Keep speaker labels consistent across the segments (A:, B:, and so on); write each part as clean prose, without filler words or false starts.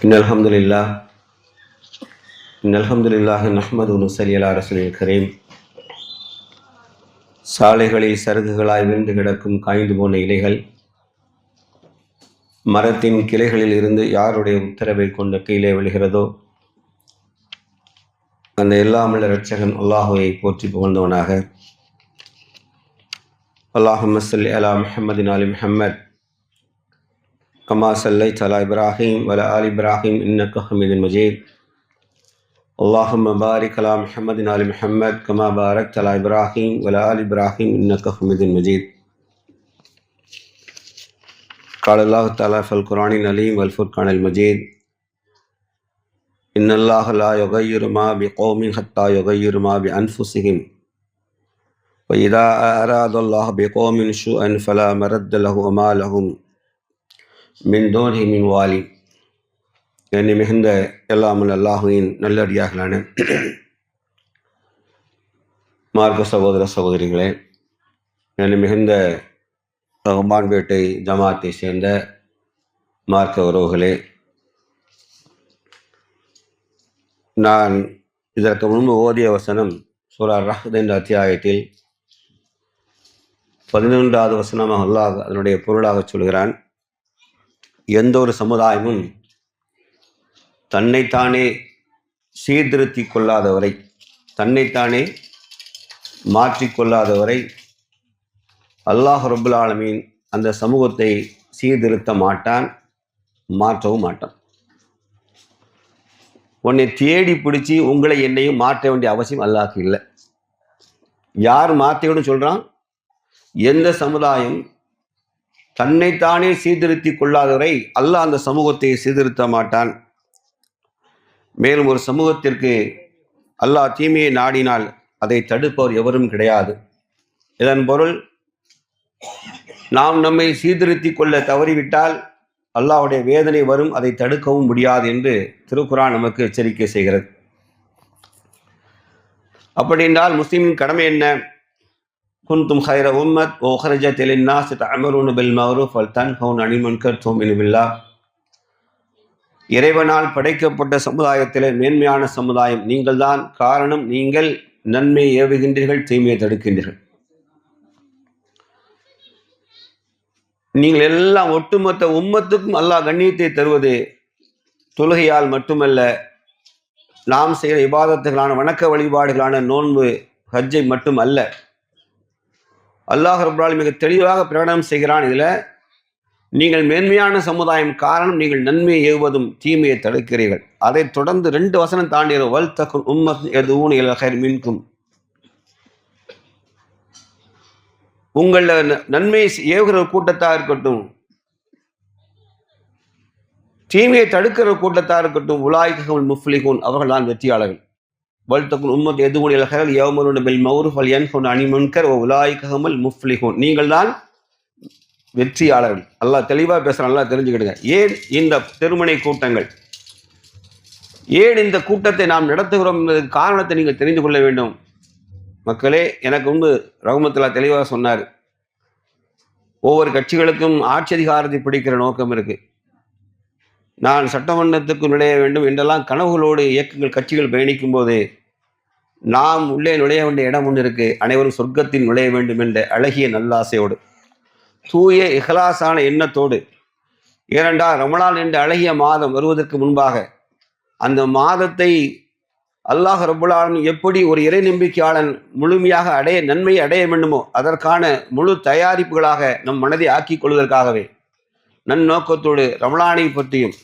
A: إن الحمد لله نحمده ونصلي على رسوله الكريم. சாலைகளில் சருகுகளாய் விழுந்து கிடக்கும் காய்ந்து போன இலைகள் மரத்தின் கிளைகளில் இருந்து யாருடைய உத்தரவை கொண்டு கீழே விழுகிறதோ அந்த எல்லாமல்ல இரட்சகன் அல்லாஹுவை போற்றி புகழ்ந்தவனாக. அல்லாஹும்ம ஸல்லி அலா முஹம்மதின் ஆலி முஹம்மத் கமா ஸல்லைத அலா இப்ராஹீம் வஅலா ஆலி இப்ராஹீம் இன்னக ஹமீதும் மஜீத். அல்லாஹும்ம பாரிக் அலா முஹம்மதின் ஆலி முஹம்மத் கமா பாரக்த அலா இப்ராஹீம் வஅலா ஆலி இப்ராஹீம் இன்னக ஹமீதும் மஜீத். قال الله تعالى في القرآن العليم والفرقان المجيد إن الله لا يغير ما بقوم حتى يغير ما بأنفسهم وإذا أراد الله بقوم سوءا فلا مرد له وما لهم من دونه من والي. என்னை மிகுந்த எல்லாமல் அல்லாஹுவின் நல்லடியார்களான மார்க்க சகோதர சகோதரிகளே, என்னை மிகுந்த ரஹ்மான்பேட்டை ஜமாத்தை சேர்ந்த மார்க்க உறவுகளே, நான் இதற்கு முன்பு ஓதிய வசனம் சூரா ரஹ்த் என்ற அத்தியாயத்தில் 11வது வசனமாக அல்லாஹ் அதனுடைய பொருளாக சொல்கிறான். எந்த ஒரு சமுதாயமும் தன்னைத்தானே சீர்திருத்தி கொள்ளாதவரை, தன்னைத்தானே மாற்றிக்கொள்ளாதவரை அல்லாஹ் ரப்புல் ஆலமீன் அந்த சமூகத்தை சீர்திருத்த மாட்டான், மாற்றவும் மாட்டான். உன்னை தேடி பிடிச்சி உங்களை என்னையும் மாற்ற வேண்டிய அவசியம் அல்லாஹ்க்கு இல்லை. யார் மாற்றியோடு சொல்கிறான்? எந்த சமுதாயம் தன்னைத்தானே சீர்திருத்தி கொள்ளாதவரை அல்லாஹ் அந்த சமூகத்தை சீர்திருத்த மாட்டான். மேலும் ஒரு சமூகத்திற்கு அல்லாஹ் தீமையை நாடினால் அதை தடுப்பவர் எவரும் கிடையாது. இதன் பொருள், நாம் நம்மை சீர்திருத்தி கொள்ள தவறிவிட்டால் அல்லாஹ்வுடைய வேதனை வரும், அதை தடுக்கவும் முடியாது என்று திருக்குர்ஆன் நமக்கு எச்சரிக்கை செய்கிறது. அப்படி என்றால் முஸ்லிமின் கடமை என்ன? குன்தும் ஹைர உம்மத் உஹ்ரிஜத் லின்னாஸ் தஅமுருன பில் மஅரூஃப் வ தன்ஹவுன அனில் முன்கர் துமினு பில்லாஹ். இறைவனால் படைக்கப்பட்ட சமுதாயத்திலே மேன்மையான சமுதாயம் நீங்கள்தான். காரணம், நீங்கள் நன்மை ஏவுகின்றீர்கள், தீமையை தடுக்கின்றீர்கள். நீங்கள் எல்லாம் ஒட்டுமொத்த உம்மத்துக்கும் அல்லாஹ் கண்ணியத்தை தருவது தொழுகையால் மட்டுமல்ல, நாம் செய்கிற இபாதத்துகளான வணக்க வழிபாடுகளான நோன்பு, ஹஜ்ஜை மட்டும் அல்ல. அல்லாஹ் ரப்பல் ஆலமீன் மிக தெளிவாக பிரகடனம் செய்கிறான். இதில் நீங்கள் மேன்மையான சமுதாயம், காரணம் நீங்கள் நன்மையை ஏவுவதும் தீமையை தடுக்கிறீர்கள். அதை தொடர்ந்து 2 வசனம் தாண்டிய வல் தகுன் உம்மத் யதுஊன இலல் கைர் மின்கும், உங்கள நன்மை ஏவுகிற கூட்டத்தாக இருக்கட்டும், தீமையை தடுக்கிற கூட்டத்தாக இருக்கட்டும், உலாயிகஹுல் முஃப்லிஹூன், அவர்கள் தான் வெற்றியாளர்கள். வல் தகுன் உம்மத் யதுஊன இலல் கைர் யஅமுருன பில் மஅரூஃப் வ யன்ஹவுன அனில் முன்கர் வ உலாயிகஹுல் முஃப்லிஹூன், நீங்கள் தான் வெற்றியாளர்கள். அல்லாஹ் தெளிவாக பேசுகிறான், நல்லா தெரிஞ்சுக்கிடுங்க. ஏன் இந்த திருமணை கூட்டங்கள், ஏன் இந்த கூட்டத்தை நாம் நடத்துகிறோம் என்பதற்கு காரணத்தை நீங்கள் தெரிந்து கொள்ள வேண்டும். மக்களே, எனக்கு வந்து ரஹ்மத்துல்லாஹ் தெளிவாக சொன்னார், ஒவ்வொரு கட்சிகளுக்கும் ஆட்சி அதிகாரத்தை பிடிக்கிற நோக்கம் இருக்குது. நான் சட்டமன்றத்துக்கு நுழைய வேண்டும் என்றெல்லாம் கனவுகளோடு இயக்கங்கள் கட்சிகள் பயணிக்கும் போது நாம் உள்ளே நுழைய வேண்டிய இடம் ஒன்று இருக்குது. அனைவரும் சொர்க்கத்தில் நுழைய வேண்டும் என்ற அழகிய நல்லாசையோடு, தூய இஹ்லாஸான எண்ணத்தோடு. ஏனென்றால் ரமலான் என்ற அழகிய மாதம் வருவதற்கு முன்பாக அந்த மாதத்தை அல்லாஹ் ரப்புல் ஆலமீன் எப்படி ஒரு இறை நம்பிக்கையாளன் முழுமையாக நன்மையை அடைய வேண்டுமோ அதற்கான முழு தயாரிப்புகளாக நம் மனதை ஆக்கிக் கொள்வதற்காகவே நன்னோக்கத்தோடு ரமலானை பற்றியும்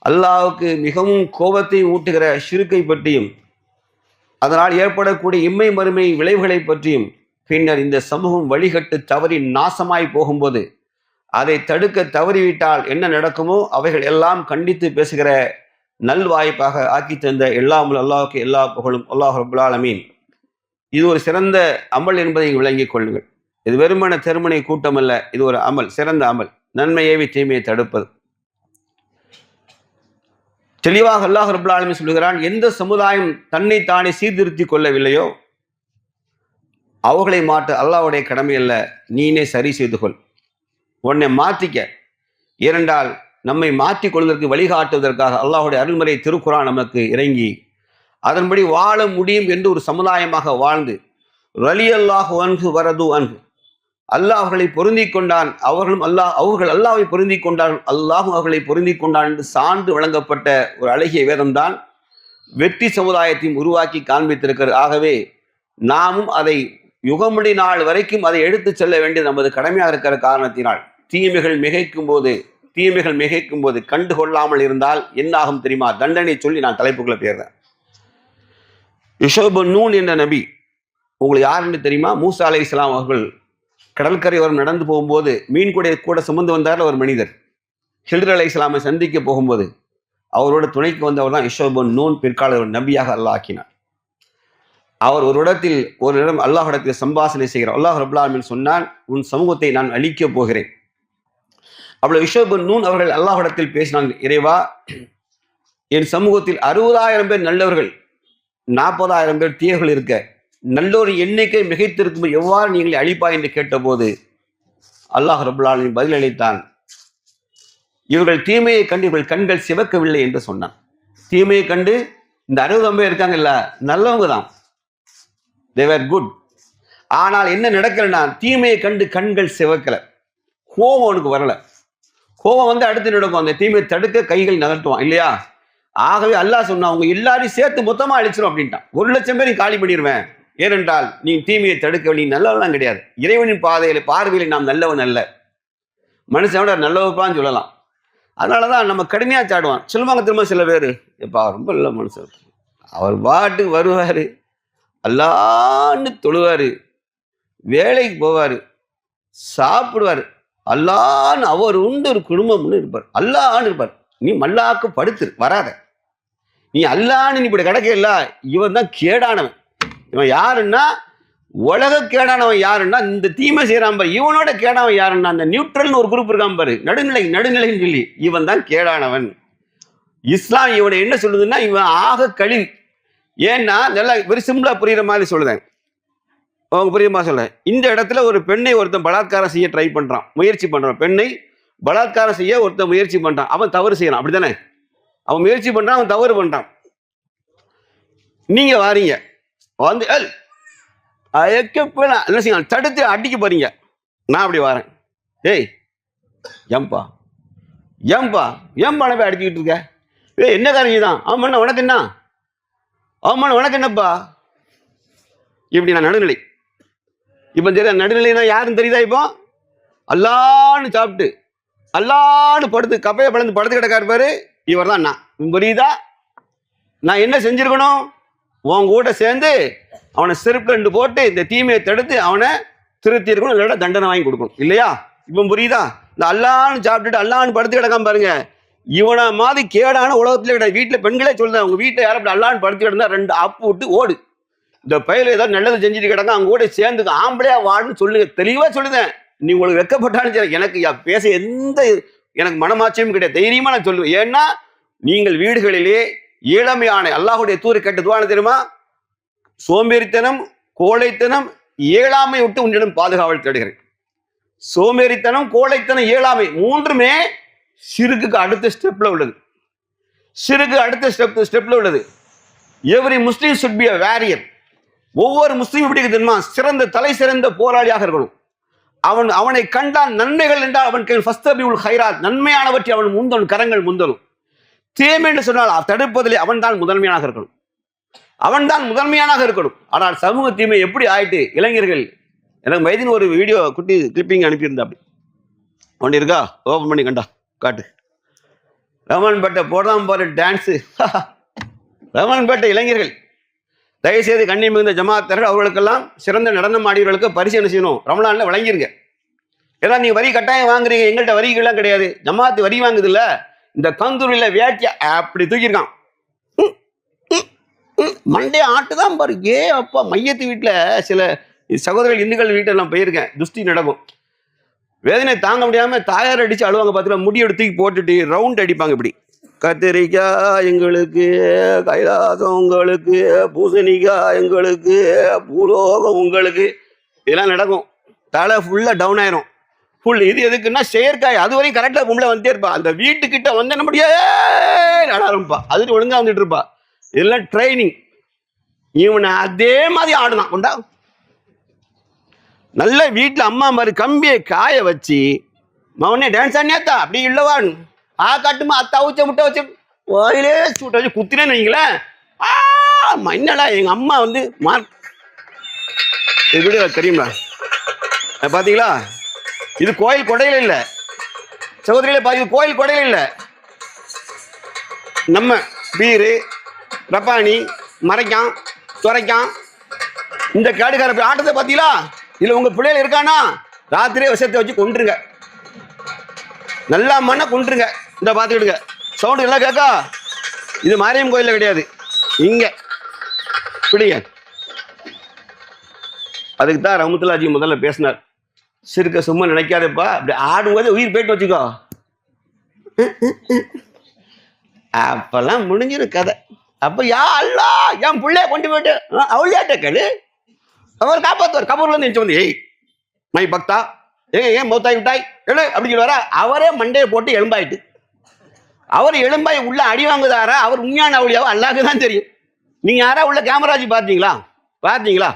A: அல்லாஹ்வுக்கு மிகவும் கோபத்தை ஊட்டுகிற ஷிர்க்கை பற்றியும் அதனால் ஏற்படக்கூடிய இம்மை மறுமை விளைவுகளை பற்றியும், பின்னர் இந்த சமூகம் வழிகட்டு தவறி நாசமாய் போகும்போது அதை தடுக்க தவறிவிட்டால் என்ன நடக்குமோ அவைகள் எல்லாம் கண்டித்து பேசுகிற நல்வாய்ப்பாக ஆக்கி தந்த எல்லாமுல் அல்லாஹ்வுக்கு எல்லா புகழும். அல்லாஹ் ரப்புல் ஆலமீன் இது ஒரு சிறந்த அமல் என்பதை விளங்கிக் கொள்ளுங்கள். இது வெறுமன திருமணை கூட்டம் அல்ல, இது ஒரு அமல், சிறந்த அமல், நன்மையேவி தீமையை தடுப்பது. தெளிவாக அல்லாஹ் ரப்புல் ஆலமீன் சொல்கிறான், எந்த சமுதாயம் தன்னை தானே சீர்திருத்தி கொள்ளவில்லையோ அவர்களை மாற்ற அல்லாஹ்வுடைய கடமை அல்ல, நீனே சரி செய்து கொள், உன்னை மாற்றிக்க. ஏனென்றால் நம்மை மாற்றிக் கொள்வதற்கு வழிகாட்டுவதற்காக அல்லாஹுடைய அருள்முறை திருக்குரான் நமக்கு இறங்கி அதன்படி வாழ முடியும் என்று ஒரு சமுதாயமாக வாழ்ந்து ரலியல்லாஹு அன்ஹு வரது அன்ஹு அல்லாஹ் அவர்களை பொருந்தி கொண்டான், அவர்கள் அல்லாஹ்வை பொருந்தி கொண்டார்கள், அல்லாஹும் அவர்களை பொருந்தி கொண்டான் என்று சான்று வழங்கப்பட்ட ஒரு அழகிய வேதம்தான் வெற்றி சமுதாயத்தையும் உருவாக்கி காண்பித்திருக்கிறது. ஆகவே நாமும் அதை யுகமுடி நாள் வரைக்கும் அதை எடுத்து செல்ல வேண்டியது நமது கடமையாக இருக்கிற காரணத்தினால் தீமைகள் மிகைக்கும் போது கண்டு கொள்ளாமல் இருந்தால் என்னாகும் தெரியுமா? தண்டனை சொல்லி நான் தலைப்புக்குள்ள போயிருந்தேன். யுஷபு நூன் என்ற நபி உங்களுக்கு யாருன்னு தெரியுமா? மூசா அலைஹிஸ்ஸலாம் அவர்கள் கடற்கரை ஓரம் நடந்து போகும்போது மீன் கூட சுமந்து வந்தார் ஒரு மனிதர். ஹில்ர் அலைஹிஸ்ஸலாமை சந்திக்க போகும்போது அவரோட துணைக்கு வந்தவர் தான் யுஷபு நூன். பிற்கால ஒரு நபியாக அல்லாஹ் ஆக்கினார். அவர் ஒரு இடம் அல்லாஹ்விடத்தில் சம்பாஷணை செய்கிறார். அல்லாஹ் ரப்பல் ஆலமீன் சொன்னான், உன் சமூகத்தை நான் அழிக்கப் போகிறேன். அவ்வளவு யுஷபு நூன் அவர்கள் அல்லாஹ்விடத்தில் பேசினாங்க, இறைவா, என் சமூகத்தில் 60,000 பேர் நல்லவர்கள், 40,000 பேர் தீயர்கள் இருக்க, நல்லொரு எண்ணிக்கை மிகைத்திருக்கும் எவ்வாறு நீங்கள் அழிப்பாய் என்று கேட்டபோது அல்லாஹ் ரப்பல் ஆலமீன் பதில் அளித்தான், இவர்கள் தீமையை கண்டு இவர்கள் கண்கள் சிவக்கவில்லை என்று சொன்னான். தீமையை கண்டு இந்த 60 பேர் இருக்காங்கல்ல, நல்லவங்க தான், they were good. ஆனால் என்ன நடக்கலன்னா தீமையை கண்டு கண்கள் சிவக்கல, கோபம் அவனுக்கு வரல. கோபம் வந்து அடுத்து நடக்கும், அந்த தீமையை தடுக்க கைகள் நகர்த்துவான் இல்லையா? ஆகவே அல்லாஹ் சொன்னா அவங்க எல்லாரையும் சேர்த்து மொத்தமா அழிச்சிடும் அப்படின்ட்டான். 1,00,000 பேர் நீ காலி பண்ணிடுவேன். ஏனென்றால் நீ தீமையை தடுக்க, நீ நல்லவெல்லாம் கிடையாது. இறைவனின் பார்வையில் நாம் நல்லவன் அல்ல, மனுஷனோட நல்லவப்பான்னு சொல்லலாம். அதனாலதான் நம்ம கடுமையா சாடுவான். சொல்லுவாங்க திரும்ப சில பேர், எப்பா ரொம்ப நல்ல மனுஷன், அவர் பாட்டுக்கு வருவாரு, அல்லான்னு தொழுவாரு, வேலைக்கு போவாரு, சாப்பிடுவாரு, அல்லான்னு அவர் உண்டு ஒரு குடும்பம்னு இருப்பார், அல்லான்னு இருப்பார். நீ மல்லாக்கு படுத்து வராத, நீ அல்லான்னு நீ இப்படி கிடக்கல, இவன் தான் கேடானவன். இவன் யாருன்னா உலக கேடானவன். யாருன்னா இந்த தீமை செய்யறான் பாரு, இவனோட கேடானவன் யாருன்னா அந்த நியூட்ரல்னு ஒரு குரூப் இருக்கான் பாரு, நடுநிலைன்னு சொல்லி, இவன் தான் கேடானவன். இஸ்லாம் இவனை என்ன சொல்லுதுன்னா இவன் ஆக கழிவு. ஏன்னா நல்லா வெரி சிம்பிளா புரியுற மாதிரி சொல்லுதேன், அவங்க புரியுமா சொல்ல. இந்த இடத்துல ஒரு பெண்ணை ஒருத்தன் பலாத்காரம் செய்ய ட்ரை பண்றான், முயற்சி பண்றான். பெண்ணை பலாத்காரம் செய்ய ஒருத்தன் முயற்சி பண்றான், அவன் தவறு செய்யறான், அப்படித்தானே? அவன் முயற்சி பண்றான், அவன் தவறு பண்றான். நீங்க வாரீங்க வந்து என்ன செய்யலாம், தடுத்து அடிக்க போறீங்க. நான் அப்படி வரேன், ஏய் ஏம்பா போய் அடிச்சுக்கிட்டு இருக்க, என்ன காரணம் தான், ஆமாண்ணா உனக்கு என்ன, ஆமாண்ணா உனக்கு என்னப்பா, இப்படி நான் நடுநிலை. இப்போ தெரியல நடுநிலைனா யாருன்னு தெரியுதா? இப்போ அல்லான்னு சாப்பிட்டு அல்லான்னு படுத்து கப்பையை பழந்து படுத்து கிடக்காரு பாரு, இவர் தான் நான். புரியுதா? நான் என்ன செஞ்சிருக்கணும்? உன் கூட சேர்ந்து அவனை செருப்பு 2 போட்டு இந்த தீமையை தடுத்து அவனை திருத்தி இருக்கணும், இல்லைன்னா தண்டனை வாங்கி கொடுக்கணும் இல்லையா? இப்போ புரியுதா? இந்த அல்லான்னு சாப்பிட்டுட்டு அல்லான்னு படுத்து கிடக்காம பாருங்க, இவனை மாதிரி கேடான உலகத்துல கிடையாது. வீட்டில் பெண்களே சொல்லுதான், அவங்க வீட்டில் யாரும் அல்லான்னு படுத்து கிடந்தா 2 அப்பு விட்டு ஓடு. இந்த பயில ஏதாவது நல்லது செஞ்சுட்டு கிடங்க, அவங்க கூட சேர்ந்துக்க, ஆம்பளையா வாடுன்னு சொல்லுங்க, தெளிவா சொல்லுதேன். நீ உங்களுக்கு வெக்கப்பட்டாலும் சரி, எனக்கு பேச எனக்கு மனமாச்சையும் கிடையாது, தைரியமா நான் சொல்லுவேன். ஏன்னா நீங்கள் வீடுகளிலே இளமையான அல்லாஹுடைய தூரை கேட்ட துவான தெரியுமா? சோம்பேறித்தனம், கோழைத்தனம், இயலாமை விட்டு உன்னிடம் பாதுகாவல் தேடுகிறேன். சோம்பேறித்தனம், கோழைத்தனம், இயலாமை 3மே ஷிர்க்குக்கு அடுத்த ஸ்டெப்ல உள்ளது. ஷிர்க்கு அடுத்த ஸ்டெப்ல உள்ளது. Every Muslim should be a warrior. ஒவ்வொரு முஸ்லீம் எப்படி தெரியுமா? தலை சிறந்த போராளியாக இருக்கணும். அவனை கண்டால் நன்மைகள் என்றால் அவன் ஃபஸ்தபியுல் ஹைராத், நன்மையானவற்றை அவன் முந்தணும், கரங்கள் முந்தணும். தீமை என்று சொன்னால் தடுப்பதிலே அவன் தான் முதன்மையாக இருக்கணும், ஆனால் சமூக தீமை எப்படி ஆயிட்டு இளைஞர்கள். எனக்கு மைதின் ஒரு வீடியோ குட்டி கிளிப்பிங் அனுப்பியிருந்தா, அப்படி ஒன்று இருக்கா, ஓப்பன் பண்ணி கண்டா காட்டு. ரமன்பேட்டை போடாம பாரு டான்ஸு. ரமன்பேட்டை இளைஞர்கள் தயவுசெய்து கண்ணி மிகுந்த ஜமாத்தர்கள் அவர்களுக்கெல்லாம் சிறந்த நடனம் ஆடியவர்களுக்கு பரிசு என்ன செய்யணும், ரமலான்ல வழங்கிருங்க. ஏன்னா நீங்க வரி கட்டாயம் வாங்குறீங்க, எங்கள்கிட்ட வரிகள்லாம் கிடையாது. ஜமாத்து வரி வாங்குது இல்ல, இந்த கந்தூரில் வேட்டியா அப்படி தூக்கியிருக்கான், மண்டே ஆட்டுதான் பாரு. அப்பா மையத்து வீட்டில் சில சகோதரர்கள் இந்துக்கள் வீட்டெல்லாம் போயிருக்கேன், துஷ்டி நடக்கும். வேதனை தாங்க முடியாம தாயார் அடிச்சு அழுவாங்க. பார்த்தீங்கன்னா முடி எடுத்து போட்டுட்டு ரவுண்ட் அடிப்பாங்க, இப்படி கத்திரிக்காய் எங்களுக்கு, கைலாசம் உங்களுக்கு, பூசணிக்காய் எங்களுக்கு, பூலோகம் உங்களுக்கு, இதெல்லாம் நடக்கும். தலை ஃபுல்லாக டவுன் ஆயிரும். புல். இது எதுக்குன்னா செயற்காய். அது வரையும் கரெக்டா பொம்பளை வந்துட்டே இருப்பா. அந்த வீட்டுக்கிட்ட வந்து என்ன முடியா நட ஆரம்பிப்பா. அது ஒழுங்கா வந்துட்டு இருப்பா. இதெல்லாம் ட்ரைனிங். இவனை அதே மாதிரி ஆடுதான் கொண்டா. நல்ல வீட்டில் அம்மா மாதிரி கம்பியை காய வச்சு மவனே டான்ஸ் ஆனியாத்தா அப்படி இல்லவான் காட்டுமா அத்தா ஊச்ச முட்டை வச்சு வாயிலே சூட்ட வச்சு குத்தினேன்னு வைங்களேன். என்னடா எங்க அம்மா வந்து வீடியோ தெரியுமா பாத்தீங்களா? இது கோயில் கொடையில இல்லை சகோதரிகளே, இது கோயில் கொடையில இல்லை. நம்ம பீரு ரப்பானி மறைக்கான் துறைக்கான் இந்த கேடுகார ஆட்டத்தை பார்த்தீங்களா? இதுல உங்க பிள்ளைகள் இருக்கானா ராத்திரியே விஷத்தை வச்சு கொண்டுருங்க, நல்லா மண்ணை கொண்டுருங்க. இந்த பார்த்துக்கிடுங்க சவுண்டு எல்லாம் கேட்கா. இது மாரியம் கோயிலில் கிடையாது, இங்க பிடிங்க. அதுக்கு தான் ரஹ்மத்துல்லாஹி முதல்ல பேசினார், சிறுக்க சும்மா நினைக்காதப்பா, அப்படி ஆடும்போது உயிர் போயிட்டு வச்சுக்கோ. அப்பெல்லாம் முடிஞ்சிடும் கதை. அப்ப யா அல்லா என் பிள்ளைய கொண்டு போயிட்டு அவளியாட்ட கேளு, அவர் காப்பாத்துவார். கபூர்ல இருந்து நினைச்சு வந்து ஏய் மை பக்தா ஏன் மௌத்தாய் விட்டாய் எழு அப்படின்னு சொல்லுவாரா? அவரே மண்டையை போட்டு எலும்பாயிட்டு அவர் எலும்பாய் உள்ள அடி வாங்குதாரா? அவர் உண்மையான அவளியாவோ அல்லாஹ்க்கு தான் தெரியும். நீங்க யாரா உள்ள கேமராஜி பார்த்தீங்களா?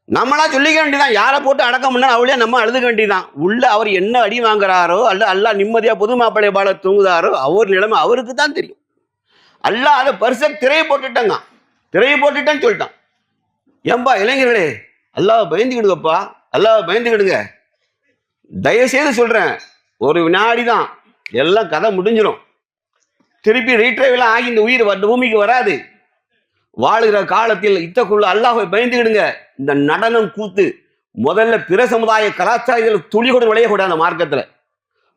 A: நம்மளா சொல்லிக்க வேண்டியதான். யாரை போட்டு அடக்கம் பண்ணா அவளியா நம்ம அழுதுக்க வேண்டியதான். உள்ள அவர் என்ன அடி வாங்குறாரோ அல்ல அல்லாஹ் நிம்மதியா பொது மாப்பிள்ளை பால தூங்குதாரோ அவர் நிலைமை அவருக்கு தான் தெரியும். அல்லாஹ் அதை பரிசை திரையை போட்டுட்டேன்னு சொல்லிட்டான். ஏன்பா இளைஞர்களே, அல்லாஹ் பயந்துக்கிடுங்கப்பா, அல்லாஹ் பயந்துக்கிடுங்க. தயவுசெய்து சொல்றேன், ஒரு வினாடி தான் எல்லாம் கதை முடிஞ்சிடும். திருப்பி ரீட்ரைவெல்லாம் ஆகி இந்த உயிர் பூமிக்கு வராது. வாழுகிற காலத்தில் இத்தக்குள்ள அல்லாஹ்வை பயந்துக்கிடுங்க. இந்த நடனம் கூத்து முதல்ல பிற சமுதாய கலாச்சாரத்தில் துளி கூட விளையக்கூடாது. அந்த மார்க்கத்தில்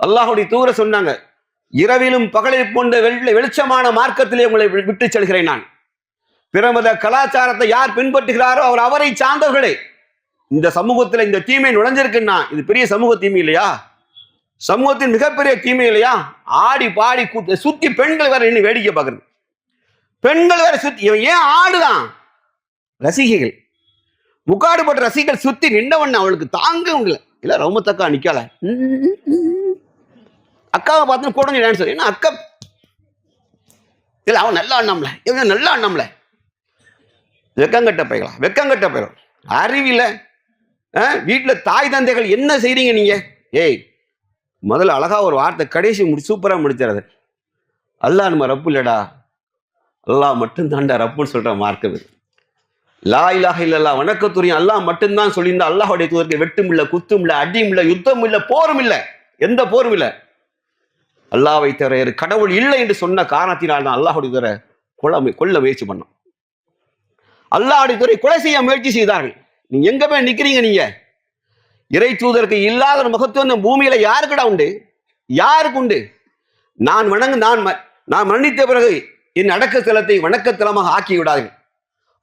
A: அல்லாஹுடைய தூர சொன்னாங்க, இரவிலும் பகலில் போன்ற வெளிச்சமான மார்க்கத்திலே உங்களை விட்டு செல்கிறேன் நான். பிறமத கலாச்சாரத்தை யார் பின்பற்றுகிறாரோ அவர் அவரை சார்ந்தவர்களே. இந்த சமூகத்தில் இந்த தீமை நுழைஞ்சிருக்குன்னா இது பெரிய சமூக தீமை இல்லையா? சமூகத்தின் மிகப்பெரிய தீமை இல்லையா? ஆடி பாடி கூத்து சுத்தி பெண்கள் வேற இன்னும் வேடிக்கை பார்க்கறது, பெண்கள் வேற சுத்தி. ஏன் ஆடுதான் ரசிகைகள், முக்காடு போட்ட ரசிகர்கள் சுத்தி நின்றவன் அவளுக்கு தாங்க முடியல. இல்ல ரவுமத்தக்கா நிக்கல, அக்காவை பார்த்து கூட டான்ஸ். ஏன்னா அக்கா இல்ல அவன் நல்லா ஆடினாம்ல, இவங்க நல்லா ஆடினாம்ல. வெக்கங்கட்ட போயிடும் அறிவில. வீட்டில் தாய் தந்தைகள் என்ன செய்றீங்க நீங்க? ஏய் முதல்ல அழகா ஒரு வார்த்தை கடைசி சூப்பரா முடிச்சிடறது. அல்லாஹ் நம்ம ரப்பு இல்லடா, அல்லாஹ் மட்டும் தாண்டா ரப்புன்னு சொல்ற மார்க்கம் இது. லா இலாஹ இல்லல்லாஹ் வணக்கத்துரியம் அல்லாஹ் மட்டும்தான் சொல்லியிருந்தா அல்லாஹுடைய தூதருக்கு வெட்டும் இல்லை, குத்தும் இல்லை, அடியும் இல்லை, யுத்தம் இல்லை, போரும் இல்லை, எந்த போரும் இல்லை. அல்லாஹ்வை தவிர கடவுள் இல்லை என்று சொன்ன காரணத்தினால் தான் அல்லாஹுடைய தவிர கொல்ல முயற்சி பண்ணோம். அல்லாஹுடைய துறை கொலை செய்ய முயற்சி செய்தார்கள். நீங்க எங்க போய் நிக்கிறீங்க? நீங்க இறை தூதருக்கு இல்லாத ஒரு மகத்துவம் இந்த பூமியில யாருக்குடா உண்டு? யாருக்கு உண்டு? நான் மரணித்த பிறகு என் அடக்க தலத்தை வணக்கத்தலமாக ஆக்கி விடாதீங்க.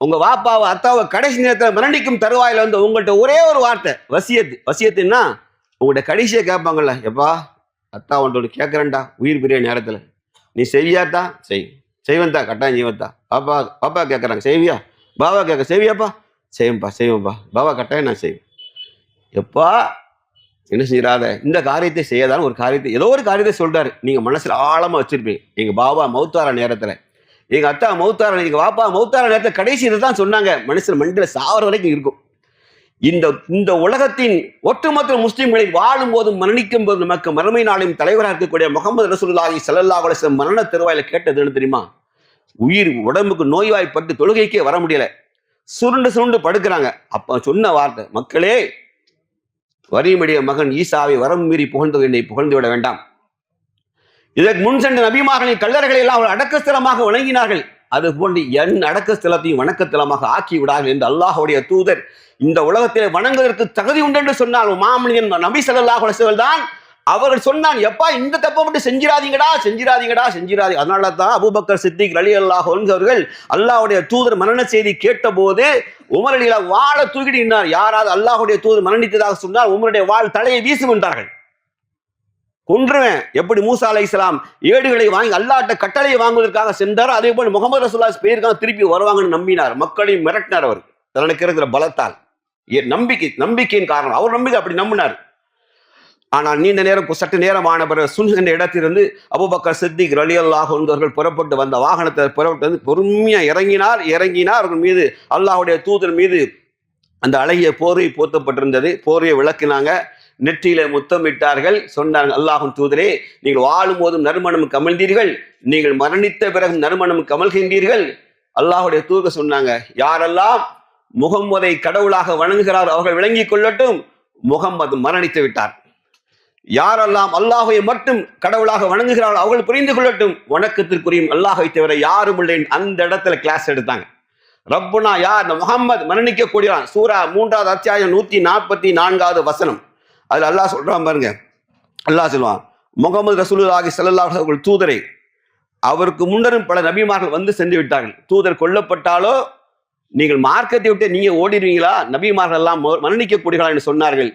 A: உங்க வாப்பாவை அத்தாவை கடைசி நேரத்தில் மரணிக்கும் தருவாயில வந்து உங்கள்கிட்ட ஒரே ஒரு வார்த்தை வசியத்துன்னா உங்கள்கிட்ட கடைசியை கேட்பாங்கல்ல, எப்பா அத்தா ஒன்று கேட்கறேன்டா உயிர் பிரிய நேரத்தில் நீ செய்வியாத்தா? செய்வன்தா, கட்டாயம் செய்வன்தா. பாப்பா கேட்கறாங்க செய்வியா? பாபா கேட்க செய்வியாப்பா? செய்வேன்ப்பா. பாபா கட்டாயம் நான் செய்வேன். எப்பா என்ன செய்யறாத இந்த காரியத்தை செய்யாதான்னு ஒரு காரியத்தை ஏதோ ஒரு காரியத்தை சொல்றாரு. நீங்க மனசுல ஆழமா வச்சிருப்பீங்க. எங்க பாபா மௌத்தார நேரத்துல, எங்க அத்தா மௌத்தார, எங்க பாப்பா மௌத்தார நேரத்துல கடைசி இதை தான் சொன்னாங்க. மனுஷன் மண்டில சாவர வரைக்கும் இருக்கும். இந்த உலகத்தின் ஒட்டுமொத்த முஸ்லிம்களை வாழும் போதும் மரணிக்கும் போது நமக்கு மறுமை நாளையும் தலைவராக இருக்கக்கூடிய முகமது ரசூலுல்லாஹி ஸல்லல்லாஹு அலைஹி வஸல்லம் மரண தருவாயில கேட்டது என்ன தெரியுமா? உயிர் உடம்புக்கு நோய்வாய்ப்பட்டு தொழுகைக்கே வர முடியல, சுருண்டு படுக்கிறாங்க. அப்ப சொன்ன வார்த்தை, மக்களே வரியுடைய மகன் ஈசாவை வரம் மீறி புகழ்ந்து என்னை புகழ்ந்து விட வேண்டாம். இதற்கு முன் சென்ற நபிமார்களின் கல்லறைகளை எல்லாம் அவர் அடக்கஸ்தலமாக வணங்கினார்கள். அது போன்று என் அடக்கஸ்தலத்தையும் வணக்கத்தலமாக ஆக்கி விடார்கள் என்று அல்லாஹுடைய தூதர் இந்த உலகத்திலே வணங்குவதற்கு தகுதி உண்டு என்று சொன்னால் மாமனியன் நபி ஸல்லல்லாஹு அலைஹி வஸல்லம் தான் அவர்கள் சொன்னான், எப்பா இந்த தப்பை மட்டும் செஞ்சிராதீங்கடா. அதனால தான் அபூபக்கர் சித்திக் ரலியல்லாஹு அன்ஹு அவர்கள் அல்லாஹ்வுடைய தூதர் மரண செய்தி கேட்ட போது உமர் அலியல்லாஹ் வாளை தூக்கிட்டு நின்றார். யாராவது அல்லாஹ்வுடைய தூதர் மரணித்ததாக சொன்னால் உமருடைய வாள் தலையை வீசும் என்றார்கள். கொன்றுவேன். எப்படி மூசா அலைஹிஸ்ஸலாம் ஏடுகளை வாங்கி அல்லாஹ்ட்ட கட்டளையை வாங்குவதற்காக சென்றார், அதே போல் முகமது ரசூலுல்லாஹ் பேருக்காக திருப்பி வருவாங்கன்னு நம்பினார். மக்களையும் மிரட்டினார். அவர் தனக்கு இருக்கிற பலத்தால், நம்பிக்கையின் காரணம் அவர் நம்பிக்கை அப்படி நம்பினார். ஆனால் நீண்ட நேரம் சற்று நேரம் ஆன பிறகு சுன் என்ற இடத்திலிருந்து அபூபக்கர் சித்திக் ரலியல்லாஹு அன்ஹு அவர்கள் புறப்பட்டு வந்த வாகனத்தை புறப்பட்டு வந்து பொறுமையாக இறங்கினார் அவர்கள் மீது அல்லாஹ்வுடைய தூதர் மீது அந்த அழகிய போர்வை போர்த்தப்பட்டிருந்தது. போர்வையை விளக்கினாங்க, நெற்றியில முத்தமிட்டார்கள். சொன்னார்கள், அல்லாஹ்வின் தூதரே, நீங்கள் வாழும் போதும் நறுமணம் கமழ்ந்தீர்கள், நீங்கள் மரணித்த பிறகு நறுமணம் கமழ்கின்றீர்கள். அல்லாஹ்வுடைய தூதர் சொன்னாங்க, யாரெல்லாம் முகம்மதை கடவுளாக வணங்குகிறார் அவர்கள் விளங்கிக் கொள்ளட்டும், முகம்மது மரணித்து விட்டார். யாரெல்லாம் அல்லாஹை மட்டும் கடவுளாக வணங்குகிறார்கள் அவர்கள் புரிந்து கொள்ளட்டும், வணக்கத்திற்குரிய அல்லாஹை தவிர யாரும் இல்லை. அந்த இடத்துல கிளாஸ் எடுத்தாங்க. ரப்புனா யார்? முகம்மது மரணிக்கக்கூடியவன். சூரா 3வது அத்தியாயம் 144வது வசனம். அதுல அல்லாஹ் சொல்றான் பாருங்க. அல்லாஹ் சொல்லுவான், முகமது ரசூலுல்லாஹி ஸல்லல்லாஹு அலைஹி வஸல்லம் தூதரை, அவருக்கு முன்னரும் பல நபிமார்கள் வந்து சென்று விட்டார்கள். தூதர் கொல்லப்பட்டாலோ நீங்கள் மார்க்கத்தை விட்டு நீங்க ஓடிடுவீங்களா? நபிமார்கள் எல்லாம் மரணிக்கக்கூடியவர்களா என்று சொன்னார்கள்.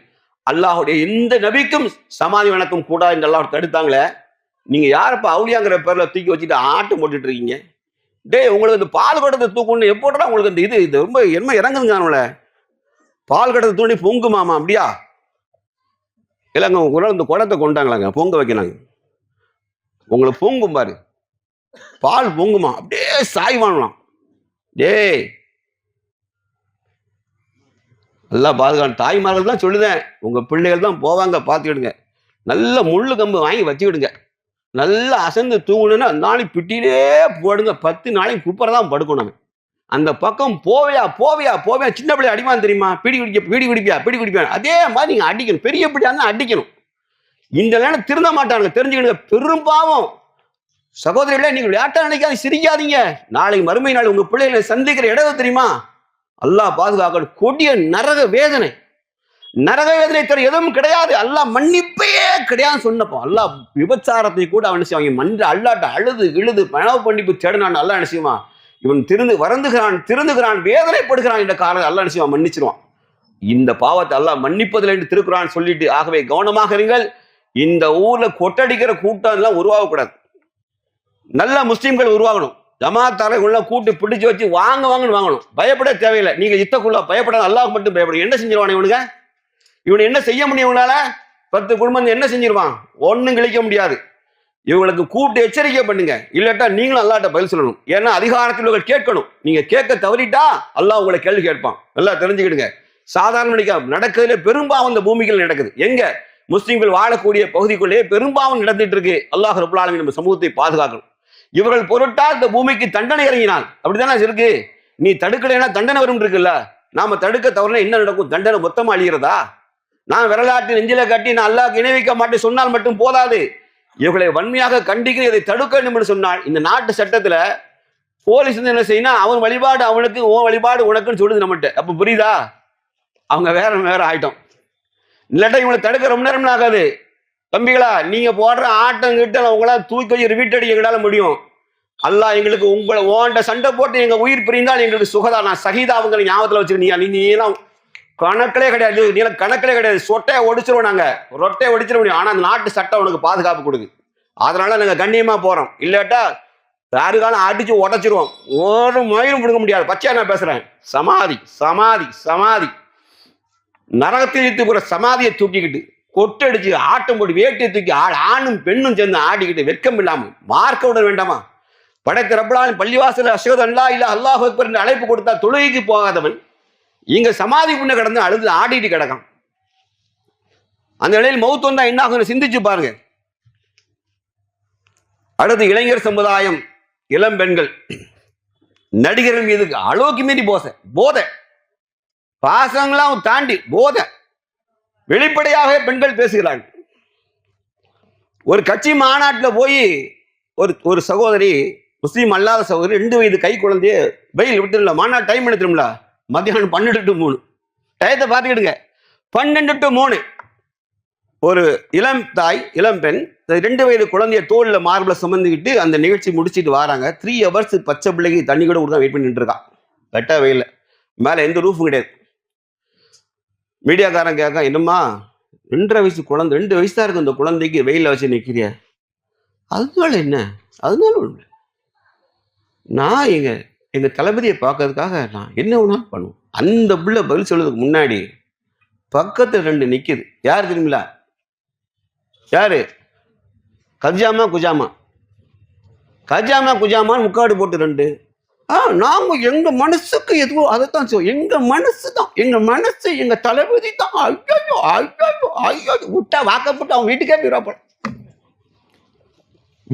A: அல்லாஹுடைய எந்த நபிக்கும் சமாதி வணக்கம் கூடாது என்று அல்லாஹ் தடுத்தாங்களே, நீங்க யாரப்பா அவுலியாங்கிற பேர்ல தூக்கி வச்சுட்டு ஆட்டம் போட்டுட்டு இருக்கீங்க? டே, உங்களுக்கு இந்த பால் கடத்தை தூக்கணும் எப்போட்டா உங்களுக்கு இந்த இது ரொம்ப என்ன இறங்குதுங்க அவங்கள. பால் கடத்தை தூண்டி பொங்குமாமா அப்படியா? இல்லைங்க உங்க இந்த குடத்தை கொண்டாங்களாங்க, பொங்க வைக்கிறாங்க. உங்களுக்கு பொங்கும் பாரு, பால் பொங்குமா, அப்படியே சாய்வானலாம். டேய், நல்லா பாதுகாப்பு. தாய்மார்கள் தான் சொல்லுதேன், உங்க பிள்ளைகள் தான் போவாங்க, பார்த்துக்கிடுங்க. நல்ல முள்ளு கம்பு வாங்கி வச்சுக்கிடுங்க. நல்லா அசந்து தூங்கணுன்னா நாளைக்கு பிட்டிலே போடுங்க. 10 நாளைக்கு குப்பரை தான் படுக்கணும். அந்த பக்கம் போவையா போவையா போவையா, சின்ன பிள்ளை அடிமான் தெரியுமா? பிடி குடிப்பியா. அதே மாதிரி நீங்க அடிக்கணும். பெரிய பிடியா தான் அடிக்கணும். இந்த நேரம் திருந்த மாட்டாங்க, தெரிஞ்சுக்கிடுங்க. பெரும்பாவம் சகோதரிகளே, நீங்கள் விளையாட்டா நினைக்காது, சிரிக்காதீங்க. நாளைக்கு மறுமை நாள் உங்க பிள்ளைகளை சந்திக்கிற இடம் தெரியுமா? அல்லாஹ் பாதுகாக்கணும். கொடிய நரக வேதனை தவிர எதுவும் கிடையாது. அல்லாஹ் மன்னிப்பையே கிடையாது சொன்னப்போ, அல்லாஹ் விபச்சாரத்தை கூட அவன் செய்வாங்க மன்ற அல்லாட்ட அழுது பணவு மன்னிப்பு தேடினான். அல்லாஹ் என்ன செய்வான்? இவன் திருந்துகிறான் வேதனைப்படுகிறான் என்ற காரணம் அல்லாஹ் என்ன செய்வான்? மன்னிச்சிருவான். இந்த பாவத்தை அல்லாஹ் மன்னிப்பதில் என்று திருக்குறான் சொல்லிட்டு, ஆகவே கவனமாக இருங்கள். இந்த ஊர்ல கொட்டடிக்கிற கூட்டம் எல்லாம் உருவாகக்கூடாது. நல்ல முஸ்லீம்கள் உருவாகணும். ஜமாத்தாரர்கள கூட்டு பிடிச்சு வச்சு வாங்கணும்னு வாங்கணும். பயப்பட தேவையில்லை. நீங்க இத்தக்குள்ள பயப்படாத, அல்லாஹ் மட்டும் பயப்படும். என்ன செஞ்சிருவான் இவனுங்க? இவனை என்ன செய்ய முடியும்? இவனால 10 குடும்பம் என்ன செஞ்சிருவான்? ஒன்னும் கிழிக்க முடியாது. இவங்களுக்கு கூப்பிட்டு எச்சரிக்கை பண்ணுங்க, இல்லாட்டா நீங்களும் அல்லாட்ட பதில் சொல்லணும். ஏன்னா அதிகாரத்தில் கேட்கணும். நீங்க கேட்க தவறிட்டா அல்லாஹ் உங்களை கேள்வி கேட்பான். எல்லாம் தெரிஞ்சுக்கிடுங்க. சாதாரண நடக்கிறதுல பெரும்பாவம் இந்த பூமிகள் நடக்குது. எங்க முஸ்லிம்கள் வாழக்கூடிய பகுதிக்குள்ளேயே பெரும்பாவம் நடந்துட்டு இருக்கு. அல்லாஹ் ரப்பல் ஆலமீன் நம்ம சமூகத்தை பாதுகாக்கணும். இவர்கள் பொருட்டா இந்த பூமிக்கு தண்டனை இறங்கினால் அப்படித்தானே இருக்கு. நீ தடுக்கலைன்னா தண்டனை வரும் இருக்குல்ல. நாம தடுக்க தவறுனா என்ன நடக்கும்? தண்டனை மொத்தமா அழிகிறதா? நான் விரலாட்டி நெஞ்சில கட்டி நான் அல்லாஹ்க்கு இணை வைக்க மாட்டேன் சொன்னால் மட்டும் போதாது. இவர்களை வன்மையாக கண்டிக்க, இதை தடுக்க வேண்டும் என்று சொன்னால், இந்த நாட்டு சட்டத்துல போலீஸ் என்ன செய்யணும்? அவன் வழிபாடு அவனுக்கு, உன் வழிபாடு உனக்குன்னு சொல்லுது நம்மகிட்ட. அப்ப புரியுதா? அவங்க வேற ஆயிட்டோம். இல்லாட்டா இவங்களை தடுக்க ரொம்ப நேரம் ஆகாது. தம்பிகளா, நீங்க போடுற ஆட்டம் கிட்ட உங்களால் தூக்கி வச்சு வீட்டடி எங்களால முடியும். அல்லாஹ் எங்களுக்கு உங்களை ஓண்ட சண்டை போட்டு எங்க உயிர் பிரிந்தால் எங்களுக்கு சுகதா. நான் சகிதாவுங்கிற ஞாபகத்துல வச்சுருந்தீங்க. நீலாம் கணக்கிலே கிடையாது. நீலாம் கணக்கிலே கிடையாது. சொட்டையை ஒடிச்சிருவோம். நாங்க ரொட்டையை ஒடிச்சிட முடியும். ஆனா அந்த நாட்டு சட்டம் உனக்கு பாதுகாப்பு கொடுக்கு. அதனால நாங்க கண்ணியமா போறோம். இல்லாட்டா யாருக்காலும் அடிச்சு உடச்சிருவோம். ஒரு மயிலும் கொடுக்க முடியாது. பச்சையா நான் பேசுறேன். சமாதி சமாதி சமாதி நரகத்தில் இழுத்து போற சமாதியை தூக்கிக்கிட்டு கொட்டடிச்சு ஆட்டம் போட்டு வேட்டியை தூக்கி ஆணும் பெண்ணும் சேர்ந்து ஆடிக்கிட்டு வெட்கம் இல்லாம மார்க்க விட வேண்டாமா? படைத்த ரப்பலான் பள்ளிவாசல் அஷ்ஹது அல்லா இல்லா அல்லாஹு அக்பர் என்று அழைப்பு கொடுத்தா தொழுகைக்கு போகாதவன் இங்க சமாதி புண்ண கிடந்து அழுது ஆடிட்டு கிடக்கான். அந்த நிலையில் மௌத் வந்தா என்ன ஆகும் சிந்திச்சு பாருங்க. அடுத்து இளைஞர் சமுதாயம், இளம் பெண்கள், நடிகர்கள் மீது அளவுக்கு மீறி போதை பாசங்களாம் தாண்டி போதை வெளிப்படையாக பெண்கள் பேசுகிறார்கள். ஒரு கட்சி மாநாட்டில் போய் ஒரு சகோதரி, முஸ்லீம் அல்லாத சகோதரி, 2 வயது கை குழந்தைய வெயில் விட்டுல மாநாட்டு டைம் எடுத்துரும்ல, மத்தியானம் 12 to 3 டயத்தை பார்த்துக்கிடுங்க. 12 to 3 ஒரு இளம் தாய், இளம் பெண் 2 வயது குழந்தைய தோல்ல மார்பில் சுமந்துக்கிட்டு அந்த நிகழ்ச்சி முடிச்சுட்டு வராங்க. 3 hours பச்சை பிள்ளைக்கு தண்ணி கூட கொடுத்தா வெயிட் பண்ணிட்டு இருக்கான். வெட்ட வெயில மேலே எந்த ரூஃபும் கிடையாது. மீடியாக்காரன் கேட்க, என்னம்மா 2.5 வயசு குழந்தை, 2 வயசு தான் இருக்கு இந்த குழந்தைக்கு வெயில வச்சு நிற்கிறிய, அதனால என்ன? அதனால ஒண்ணு, நான் எங்க தளபதியை பார்க்கறதுக்காக நான் என்ன வேணா பண்ணுவோம். அந்த பிள்ளை பதில் சொல்றதுக்கு முன்னாடி பக்கத்துல 2 நிக்குது. யார் தெரியுங்களா? யாரு? கஜாமா குஜாமா. கஜாமா குஜாமான்னு முக்காடு போட்டு 2. நாங்க எங்க மனசுக்கு எதுவோ அதைத்தான் சொல்லுவோம். எங்க மனசு தான், எங்க மனசு எங்க தளபதி தான். ஐயோ ஐயோ ஐயோ விட்டா வாக்கப்பட்டு அவன் வீட்டுக்கே போயிடுவான்.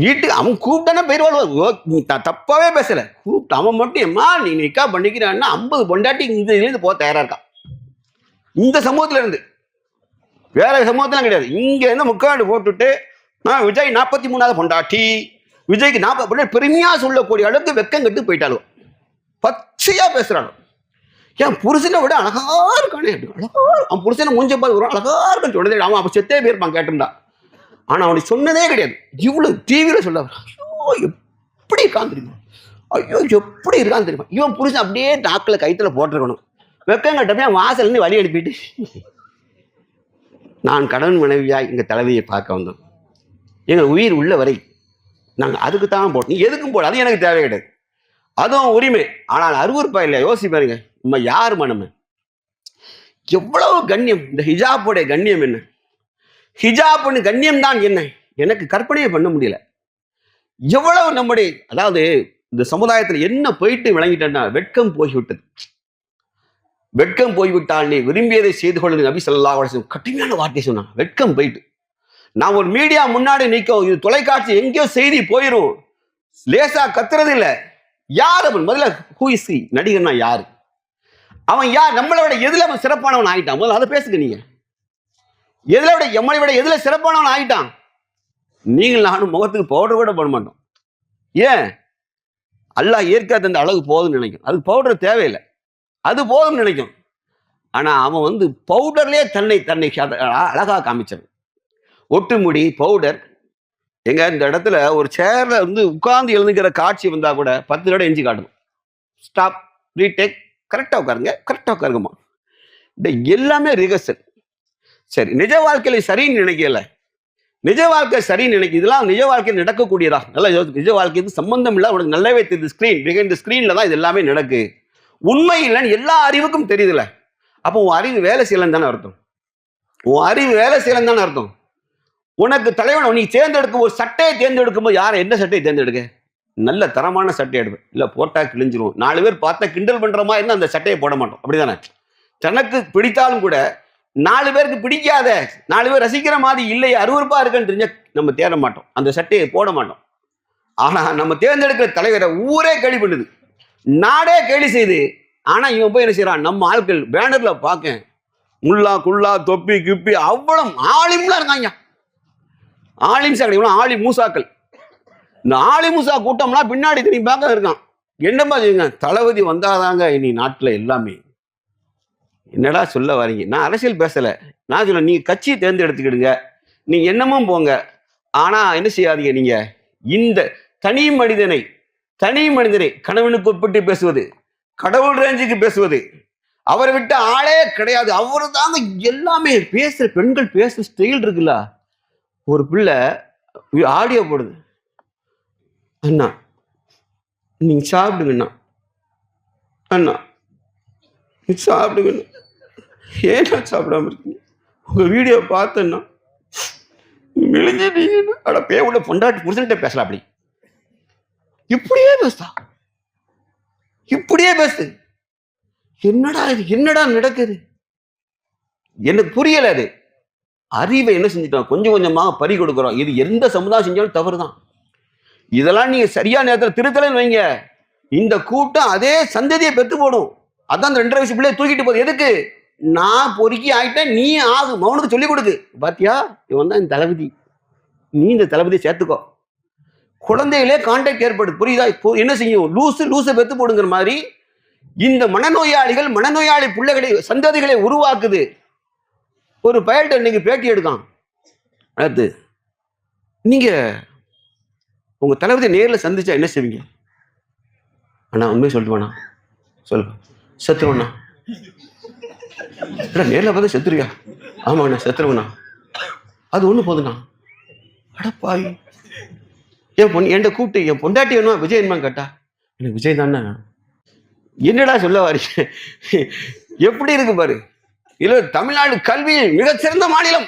A: வீட்டுக்கு அவன் கூப்பிட்டானே போயிடுவாள். தப்பாவே பேசல. கூப்பிட்டு அவன் மட்டும் எம்மா நீ நிக்கா பண்ணிக்கிறான்னா 50 பொண்டாட்டி இந்த இதுலேருந்து போக தயாரா இருக்கான். இந்த சமூகத்துல இருந்து, வேற சமூகத்துல கிடையாது. இங்க இருந்து முக்காடு போட்டுட்டு விஜய் 43வது பொண்டாட்டி, விஜய்க்கு 40 பெருமையா சொல்லக்கூடிய அளவுக்கு வெக்கம் கட்டு போயிட்டாலும் பச்சையா பேசுறாங்க. என் புருஷனை விட அழகா இருக்கானே, அழகா அவன் புருஷனை மூஞ்ச பார்த்து வரும், அழகா இருக்கான்னு சொன்னதே. அவன் அப்ப செத்தே போயிருப்பான் கேட்டிருந்தா. ஆனா அவனுக்கு சொன்னதே கிடையாது. இவ்வளவு டிவியில சொல்ல, ஐயோ எப்படி இருக்கான் தெரியுமா, ஐயோ எப்படி இருக்கான்னு தெரியுமா. இவன் புருஷன் அப்படியே நாக்கில கைத்துல போட்டிருக்கணும். வெக்கம் கட்டப்பே வாசல்னு வழி அனுப்பிட்டு நான் கணவன் மனைவியா எங்க தலைவியை பார்க்க வந்தோம். எங்கள் உயிர் உள்ள வரை நாங்கள் அதுக்கு தான் போட்டோம். நீ எதுக்கும் போட, அது எனக்கு தேவை கிடையாது, அதுவும் உரிமை. ஆனால் அருவருப்பா இல்லையா? யோசி பாருங்க, நம்ம யாருமா, நம்ம எவ்வளவு கண்ணியம். இந்த ஹிஜாபுடைய கண்ணியம் என்ன, ஹிஜாப்னு கண்ணியம் தான் என்ன, எனக்கு கற்பனையை பண்ண முடியல. எவ்வளவு நம்முடைய, அதாவது இந்த சமுதாயத்தில் என்ன போயிட்டு விளங்கிட்டேன்னா, வெட்கம் போய்விட்டது. வெட்கம் போய்விட்டால் நீ விரும்பியதை செய்து கொள்ள நபி ஸல்லல்லாஹு அலைஹி வஸல்லம் கடுமையான வார்த்தை சொன்னான். வெட்கம் போயிட்டு நான் ஒரு மீடியா முன்னாடி நிற்கும், இது தொலைக்காட்சி எங்கேயோ செய்தி போயிடும், லேசா கத்துறது இல்லை. யார் அவன்? முதல்ல ஹூஇசி நடிகர்னா யாரு, அவன் யார், நம்மளை விட எதுல அவன் சிறப்பானவன் ஆகிட்டான்? முதல்ல அதை பேசுங்க. நீங்க எதுல விட, எம்மளை விட எதுல சிறப்பானவன் ஆகிட்டான்? நீங்கள் நானும் முகத்துக்கு பவுடர் கூட போட மாட்டோம். ஏன்? அல்லாஹ் ஏற்காத அந்த அழகு போதும்னு நினைக்கும். அதுக்கு பவுடர் தேவையில்லை, அது போதும்னு நினைக்கும். ஆனா அவன் வந்து பவுடர்லயே தன்னை அழகா காமிச்சான். ஒட்டுமுடி பவுடர். எங்க இந்த இடத்துல ஒரு சேர்ல வந்து உட்கார்ந்து எழுந்துக்கிற காட்சி வந்தா கூட 10 தடவை எஞ்சி காட்டணும். ஸ்டாப், ரீடேக், கரெக்டா உட்காருங்க, கரெக்டா உட்காருங்கம்மா. இந்த எல்லாமே ரிகர்சல். சரி, நிஜ வாழ்க்கையில சரின்னு நினைக்கல, நிஜ வாழ்க்கை சரின்னு நினைக்க, இதெல்லாம் நிஜ வாழ்க்கையில் நடக்கக்கூடியதா? நல்லா நிஜ வாழ்க்கைக்கு சம்பந்தம் இல்லை, உனக்கு நல்லாவே தெரியுது. ஸ்கிரீன் பிஹைண்ட் தி ஸ்கிரீன்ல தான் இது எல்லாமே நடக்கு. உண்மை இல்லைன்னு எல்லா அறிவுக்கும் தெரியுதுல. அப்போ உன் அறிவு வேலை செய்யலன்னு தானே அர்த்தம். உன் அறிவு வேலை செய்யலன்னு தானே அர்த்தம். உனக்கு தலைவன் நீ தேர்ந்தெடுக்கும் ஒரு சட்டையை தேர்ந்தெடுக்கும் போது யாரை, என்ன சட்டையை தேர்ந்தெடுக்க? நல்ல தரமான சட்டை எடுப்பேன், இல்லை போட்டா கிழிஞ்சிரும், 4 பேர் பார்த்தா கிண்டல் பண்ற மாதிரி இருந்தால் அந்த சட்டையை போட மாட்டோம். அப்படிதானே? தனக்கு பிடித்தாலும் கூட 4 பேருக்கு பிடிக்காத, 4 பேர் ரசிக்கிற மாதிரி இல்லை, அருவருப்பா இருக்குன்னு தெரிஞ்ச நம்ம தேட மாட்டோம், அந்த சட்டையை போட மாட்டோம். ஆனா நம்ம தேர்ந்தெடுக்கிற தலைவரை ஊரே கேலி பண்ணுது, நாடே கேலி செய்து. ஆனா இவன் போய் என்ன செய்யறான்? நம்ம ஆட்கள் பேனர்ல பார்க்க முல்லா குல்லா தொப்பி கிப்பி அவ்வளவு ஆலிம்லாம் இருக்காங்க. ஆலிம்சா கிடையாது, ஆலி மூசாக்கள். இந்த ஆலி மூசா கூட்டம்லாம் பின்னாடி திரும்பி பார்க்க இருக்கான். என்னப்பா செய்யுங்க, தளபதி வந்தாதாங்க இனி நாட்டில் எல்லாமே. என்னடா சொல்ல வரீங்க? நான் அரசியல் பேசல, நான் சொல்ல நீங்க கட்சியை தேர்ந்தெடுத்துக்கிடுங்க, நீங்க என்னமும் போங்க. ஆனா என்ன செய்யாதீங்க, நீங்க இந்த தனி மனிதனை கணவனுக்கு ஒப்பிட்டு பேசுவது, கடவுள் ரேஞ்சுக்கு பேசுவது, அவரை விட்டு ஆளே கிடையாது, அவரு தாங்க எல்லாமே. பேசுற பெண்கள் பேசுற ஸ்டைல் இருக்குல்ல. ஒரு பிள்ளை ஆடியோ போடுது, அண்ணா நீங்க சாப்பிடுங்கண்ணா, அண்ணா நீ சாப்பிடுங்கண்ணா, ஏன்னா சாப்பிடாம இருக்கீங்க, உங்க வீடியோ பார்த்தேன்னா மெலிஞ்சிட்டீங்கன்னா. அட பேவுள்ள பொண்டாட்டி புருஷன்கிட்ட பேசலாம் அப்படி, இப்படியே பேசுதா, இப்படியே பேசு. என்னடா இது, என்னடா நடக்குது? எனக்கு புரியல. அது அறிவை என்ன செஞ்சுட்டோம், கொஞ்சம் கொஞ்சமாக பறி கொடுக்குறோம். இது எந்த சமுதாயம் செஞ்சாலும் தவறுதான். இதெல்லாம் நீங்க சரியான நேரத்தில் திருத்தலன்னு வைங்க, இந்த கூட்டம் அதே சந்ததியை பெற்று போடும். அதான் அந்த 2.5 வயசு பிள்ளைய தூக்கிட்டு போகுது. எதுக்கு? நான் பொறுக்கி ஆகிட்டேன், நீ ஆகும், மௌனுக்கு சொல்லிக் கொடுக்கு. பாத்தியா, இவன் தான் இந்த தளபதி, நீ இந்த தளபதியை சேர்த்துக்கோ. குழந்தைகளே கான்டாக்ட் ஏற்படுது. புரியுதா? இப்போ என்ன செய்யும், லூசை பெற்று போடுங்கிற மாதிரி இந்த மனநோயாளி பிள்ளைகளை சந்ததிகளை உருவாக்குது. ஒரு பயல்கிட்ட இன்னைக்கு பேட்டி எடுக்கான், அடுத்து நீங்க உங்க தளபதி நேரில் சந்திச்சா என்ன செய்வீங்க? அண்ணா உண்மையை சொல்லிட்டு சொல்லுங்க, செத்துருவண்ணா. நேரில் பார்த்து செத்துருவியா? ஆமாண்ணா செத்துருவண்ணா. அது ஒண்ணு போதுண்ணா. அடப்பாய், என் கூப்பிட்டு என் பொண்டாட்டி வேணுமா, விஜய் வேணுமா கேட்டா, எனக்கு விஜய் தானே. என்னடா சொல்ல வாரீங்க? எப்படி இருக்கு பாரு. இல்ல தமிழ்நாடு கல்வியில் மிகச்சிறந்த மாநிலம்,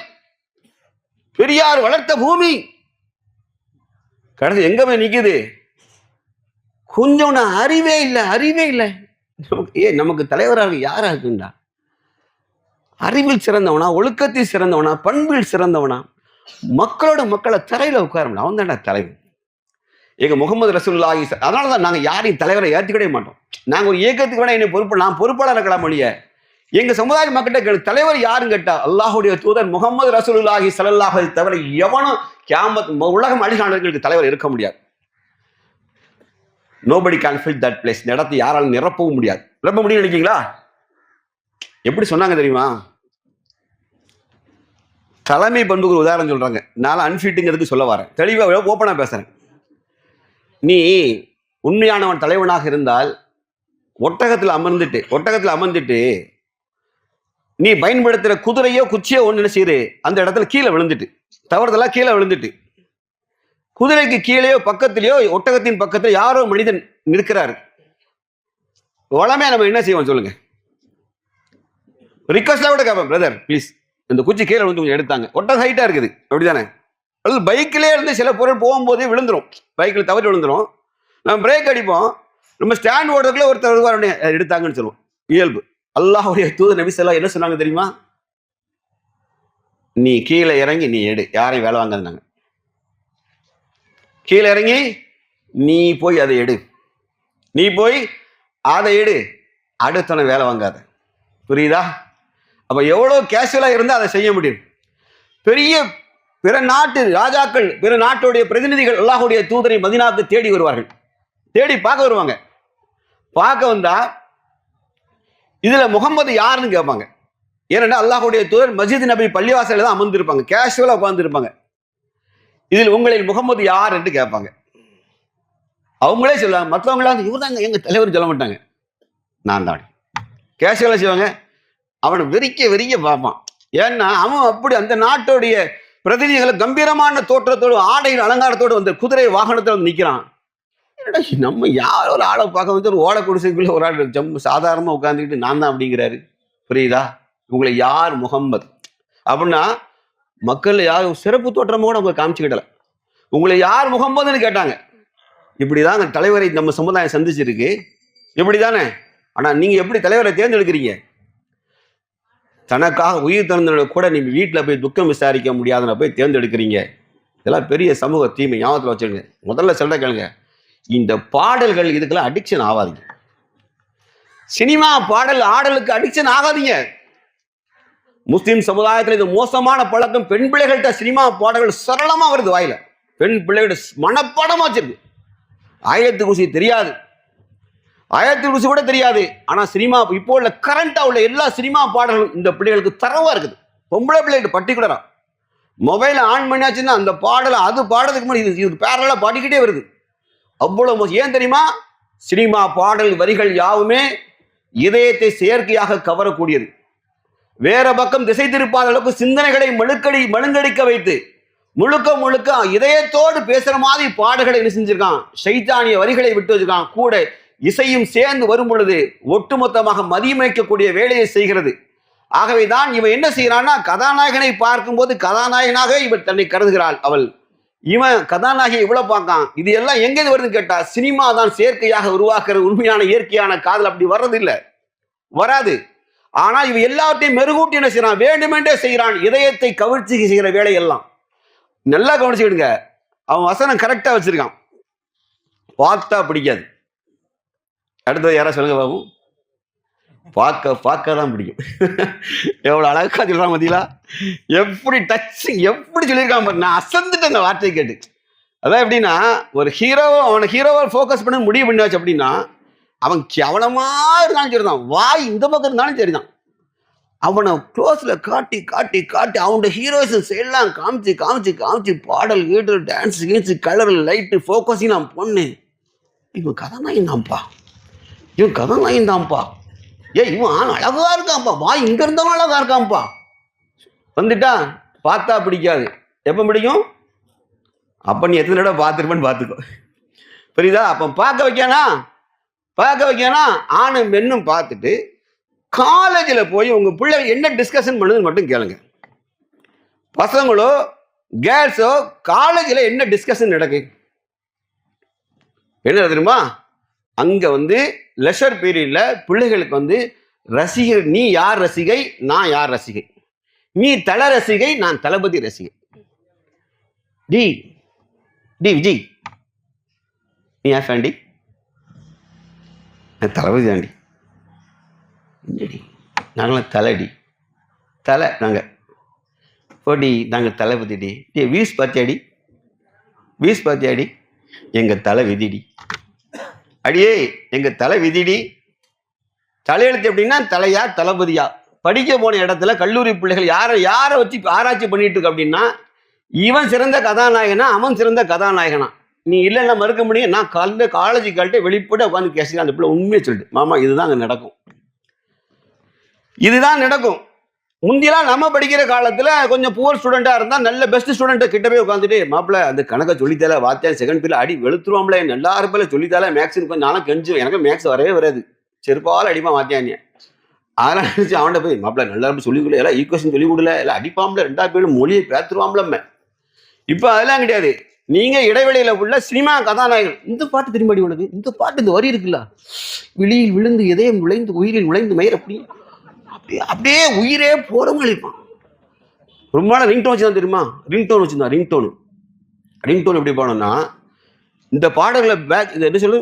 A: பெரியார் வளர்த்த பூமி கடைசி எங்க போய் நிக்குது? கொஞ்சம் அறிவே இல்லை. நமக்கு தலைவராக யாரா இருக்குண்டா? அறிவில் சிறந்தவனா, ஒழுக்கத்தில் சிறந்தவனா, பண்பில் சிறந்தவனா, மக்களை தரையில உட்கார அவன் தான்டா தலைவன். எங்க முகமது ரசூலுல்லாஹி, அதனாலதான் நாங்க யாரையும் தலைவரை ஏற்றுக்கிடவே மாட்டோம். நாங்க ஒரு இயக்கத்துக்கு வேணா என்னை நான் பொறுப்பாளர் இருக்கலாம் மொழிய. எங்க சமுதாய மக்கள்கிட்ட தலைவர் யாருன்னு கேட்டா அல்லாஹுடைய தூதர் முகமது ரசூலுல்லாஹி ஸல்லல்லாஹு அலைஹி தவிர எவனும் கியாமத் உலகம் அழிகாணர்களுக்கு தலைவர் இருக்க முடியாது. Nobody can fill that place. இந்த இடத்தை யாராலும் நிரப்பவும் முடியாது. நிரப்ப முடியும் நினைக்கீங்களா? எப்படி சொன்னாங்க தெரியுமா? தலைமை பண்புக்கு உதாரணம் சொல்றாங்க. நான் அன்ஃபிட்டுங்கிறதுக்கு சொல்ல வரேன். தெளிவா ஓப்பனா பேசுறேன். நீ உண்மையானவன் தலைவனாக இருந்தால் ஒட்டகத்தில் அமர்ந்துட்டு நீ பயன்படுத்துற குதிரையோ குச்சியோ ஒன்று என்ன செய்யுது, அந்த இடத்துல கீழே விழுந்துட்டு, தவறுதலா கீழே விழுந்துட்டு, குதிரைக்கு கீழேயோ பக்கத்திலேயோ ஒட்டகத்தின் பக்கத்தில் யாரோ மனிதன் நிற்கிறாரு. வளமே நம்ம என்ன செய்வோம் சொல்லுங்க? ரிக்வஸ்டா கூட கேட்பேன், பிரதர் ப்ளீஸ் இந்த குச்சி கீழே வந்து கொஞ்சம் எடுத்தாங்க. ஒட்டகம் ஹைட்டா இருக்குது, அப்படிதானே? அது பைக்கிலே இருந்து சில பொருள் போகும்போதே விழுந்துரும், பைக்கில் தவறி விழுந்துரும். நம்ம பிரேக் அடிப்போம், நம்ம ஸ்டாண்ட் ஓடுறதுக்குள்ள ஒருத்தர் எடுத்தாங்கன்னு சொல்லுவோம், இயல்பு. அல்லாஹ்வுடைய தூதர் நபி ஸல்லல்லாஹு என்ன சொன்னாங்க தெரியுமா? நீ கீழே இறங்கி நீ எடு, யாரையும் வேலை வாங்காதுனாங்க. கீழே இறங்கி நீ போய் அதை எடு, அடுத்தவனை வேலை வாங்காத. புரியுதா? அப்ப எவ்வளவு கேஷுவலா இருந்தா அதை செய்ய முடியும். பிற நாட்டு ராஜாக்கள், பிற நாட்டுடைய பிரதிநிதிகள் அல்லாஹ்வுடைய தூதரை மதீனாவுக்கு தேடி வருவார்கள், தேடி பார்க்க வருவாங்க. பார்க்க வந்தா இதுல முகமது யாருன்னு கேட்பாங்க. ஏன்னா அல்லாஹ்வுடைய தூதர் மஸ்ஜித் நபி பள்ளிவாசல தான் அமர்ந்திருப்பாங்க, கேஷுவலா உட்கார்ந்துருப்பாங்க. இதில் உங்களில் முகமது யார் என்று கேட்பாங்க. அவங்களே சொல்லுவாங்க, மற்றவங்களாம் இவர் தாங்க எங்க தலைவர் சொல்ல மாட்டாங்க, நான் தான். கேஷுவலா செய்வாங்க. அவனை வெறிக்க பார்ப்பான். ஏன்னா அவன் அப்படி அந்த நாட்டுடைய பிரதிநிதிகளை கம்பீரமான தோற்றத்தோடு ஆடையின் அலங்காரத்தோடு வந்து குதிரை வாகனத்தில் வந்து நிற்கிறான். நம்ம யார் ஒரு ஆளை பார்க்க வந்து ஒரு ஓலை குடிசைக்குள்ள ஒரு ஆள் சாதாரணமா உட்காந்துக்கிட்டு நான் தான் அப்படிங்கிறாரு. புரியுதா? உங்களை யார் முகம்மது அப்படின்னா மக்கள் யாரும் சிறப்பு தோற்றமோட அவங்க காமிச்சுக்கிடல. உங்களை யார் முகம்மதுன்னு கேட்டாங்க. இப்படிதாங்க தலைவரை நம்ம சமுதாயம் சந்திச்சிருக்கு, இப்படிதானே. ஆனா நீங்க எப்படி தலைவரை தேர்ந்தெடுக்கிறீங்க? தனக்காக உயிர் திறந்த கூட நீங்க வீட்டுல போய் துக்கம் விசாரிக்க முடியாதுன்னு போய் தேர்ந்தெடுக்கிறீங்க. இதெல்லாம் பெரிய சமூக தீமை, ஞாபகத்தில் வச்சுருங்க. முதல்ல சொல்ற கேளுங்க, இந்த பாடல்கள் இதுக்கெல்லாம் அடிக்ஷன் ஆகாதீங்க. சினிமா பாடல் ஆடலுக்கு அடிக்ஷன் ஆகாதீங்க. முஸ்லிம் சமுதாயத்தில் இது மோசமான பழக்கம். பெண் பிள்ளைகள்கிட்ட சினிமா பாடல்கள் சரளமா வருது வாயில. பெண் பிள்ளைகிட்ட மனப்பாடமா வச்சிருக்கு. ஆயத்து குருசி தெரியாது, ஆயத்து குருசி கூட தெரியாது. ஆனா சினிமா இப்போ உள்ள கரண்டா உள்ள எல்லா சினிமா பாடல்களும் இந்த பிள்ளைகளுக்கு தரவா இருக்குது. பொம்பளை பிள்ளைகிட்ட பர்டிகுலரா மொபைல ஆன் பண்ணியாச்சுன்னா அந்த பாடலை அது பாடுறதுக்கு முன்னாடி இது பேரலா பாடிக்கிட்டே வருது. அவ்வளவு ஏன் தெரியுமா? சினிமா பாடல் வரிகள் யாவுமே இதயத்தை செயற்கையாக கவரக்கூடியது. வேற பக்கம் திசை திருப்பாத அளவுக்கு சிந்தனைகளை மழுங்கடிக்க வைத்து முழுக்க இதயத்தோடு பேசுற மாதிரி பாடல்களை என்ன செஞ்சிருக்கான்? ஷைத்தானிய வரிகளை விட்டு வச்சிருக்கான். கூட இசையும் சேர்ந்து வரும் பொழுது ஒட்டுமொத்தமாக மதியமைக்கக்கூடிய வேலையை செய்கிறது. ஆகவேதான் இவன் என்ன செய்யறான்னா, கதாநாயகனை பார்க்கும்போது கதாநாயகனாக இவள் தன்னை கருதுகிறாள். இவன் கதாநாயகி இவ்வளவு பார்க்கான். இது எல்லாம் எங்க வருதுன்னு கேட்டா, சினிமா தான் செயற்கையாக உருவாக்குற உண்மையான இயற்கையான காதல் அப்படி வர்றது இல்லை, வராது. ஆனா இவ எல்லாத்தையும் மெருகூட்டி என்ன செய்யறான்? வேண்டுமென்றே செய்யறான். இதயத்தை கவர்ச்சி செய்கிற வேலையெல்லாம் நல்லா கவனிச்சுக்கிடுங்க. அவன் வசனம் கரெக்டா வச்சிருக்கான். பார்த்தா பிடிக்காது. அடுத்தது யாரா சொல்லுங்க பாபு? பார்க்க தான் பிடிக்கும். எவ்வளவு அழகா சொல்றான் மதியலா, எப்படி டச், எப்படி சொல்லியிருக்கான். நான் அசந்துட்டு அந்த வார்த்தையை கேட்டு. அதான் எப்படின்னா, ஒரு அவனை ஹீரோவை ஃபோக்கஸ் பண்ண முடிவு பண்ணியாச்சு அப்படின்னா, அவன் கேவலமா இருந்தாலும் சரிதான், வாய் இந்த பக்கம் இருந்தாலும் சரிதான், அவனை க்ளோஸ்ல காட்டி அவனோட ஹீரோயிசன்ஸ் எல்லாம் காமிச்சு பாடல் கீட்டு டான்ஸ் கீச்சு கலர் லைட்டு ஃபோக்கஸையும் நான் பொண்ணு, இவன் கதாநாயகன் தான்ப்பா, இவன் அழகா இருக்கான்ப்பா, வாய் இங்க இருந்தவன் அழகா இருக்கான்ப்பா. வந்துட்டா பார்த்தா பிடிக்காது. எப்ப பிடிக்கும்? அப்ப நீ எத்தனை தடவை பார்த்துருப்பேன்னு பார்த்துக்கோ. புரியுதா? அப்ப பார்க்க வைக்கானா ஆணும் பெண்ணும் பார்த்துட்டு காலேஜில் போய் உங்க பிள்ளை என்ன டிஸ்கஷன் பண்ணுதுன்னு மட்டும் கேளுங்க. பசங்களோ கேர்ள்ஸோ காலேஜில் என்ன டிஸ்கஷன் நடக்கு என்ன தெரியுமா? அங்க வந்து லெஷர் பீரியட்ல பிள்ளைகளுக்கு வந்து ரசிகர், நீ யார் ரசிகை, நான் யார் ரசிகை, நீ தல ரசிகை, நான் தளபதி ரசிகை. டி டி விஜய், நீ யார் ஃபேண்டி? தளபதி தாண்டி. நாங்களாம் தலைடி, தலை நாங்கள் போடி, நாங்கள் தளபதி டி. வீஸ் பார்த்தியாடி, வீஸ் பார்த்தியாடி, எங்கள் தலை விதிடி. அடியே எங்கள் தலை விதிடி. தலையெழுத்து எப்படின்னா தலையா தளபதியா. படிக்க போன இடத்துல கல்லூரி பிள்ளைகள் யாரை வச்சு ஆராய்ச்சி பண்ணிட்டு இருக்கு அப்படின்னா, இவன் சிறந்த கதாநாயகனா அவன் சிறந்த கதாநாயகனா. நீ இல்லைன்னா மறுக்க முடியும். நான் காலேஜ் கால்ட்டே வெளிப்பட உட்காந்து கேட்க அந்த பிள்ளை உண்மையை சொல்லிட்டு, மாமா இதுதான் அங்கே நடக்கும், இதுதான் நடக்கும். முந்தியெல்லாம் நம்ம படிக்கிற காலத்தில் கொஞ்சம் புவர் ஸ்டூடெண்ட்டாக இருந்தால் நல்ல பெஸ்ட் ஸ்டூடெண்ட்டை கிட்ட போய் உட்காந்துட்டு, மாப்பிள்ள அந்த கணக்கை சொல்லித்தால, வாத்தியார் செகண்ட் பீரியட் அடி வெளுத்துருவாங்களே, நல்லா இருப்பில் சொல்லித்தால, மேக்ஸுக்கு கொஞ்சம் நானும் கெஞ்சும், எனக்கு மேக்ஸ் வரவே வராது, செருப்பால் அடிப்பா வாத்தியானிய. அதெல்லாம் நினச்சி அவன்கிட்ட போய், மாப்பிள்ள நல்லா இருப்பு சொல்லிக் கொடுல, எல்லாம் ஈக்குவேஷன் சொல்லிக் கொடுல, எல்லாம் அடிப்பாம்ல, 2 பேரும் மொழியை பேத்துருவாம்ல. இப்போ அதெல்லாம் கிடையாது. நீங்கள் இடைவெளியில் உள்ள சினிமா கதாநாயகன், இந்த பாட்டு திரும்படி உனக்கு, இந்த பாட்டு இந்த வரி இருக்குல்ல, விழியில் விழுந்து இதயம் நுழைந்து உயிரில் நுழைந்து மயிர், அப்படி அப்படியே உயிரே போறவங்க இருப்பான். ரொம்ப நாள் ரிங்டோன் வச்சுதான் தெரியுமா? ரிங்டோன் வச்சுருந்தான். ரிங்டோன் எப்படி போனோம்னா, இந்த பாடல்களை பேக், இது என்ன சொல்லு,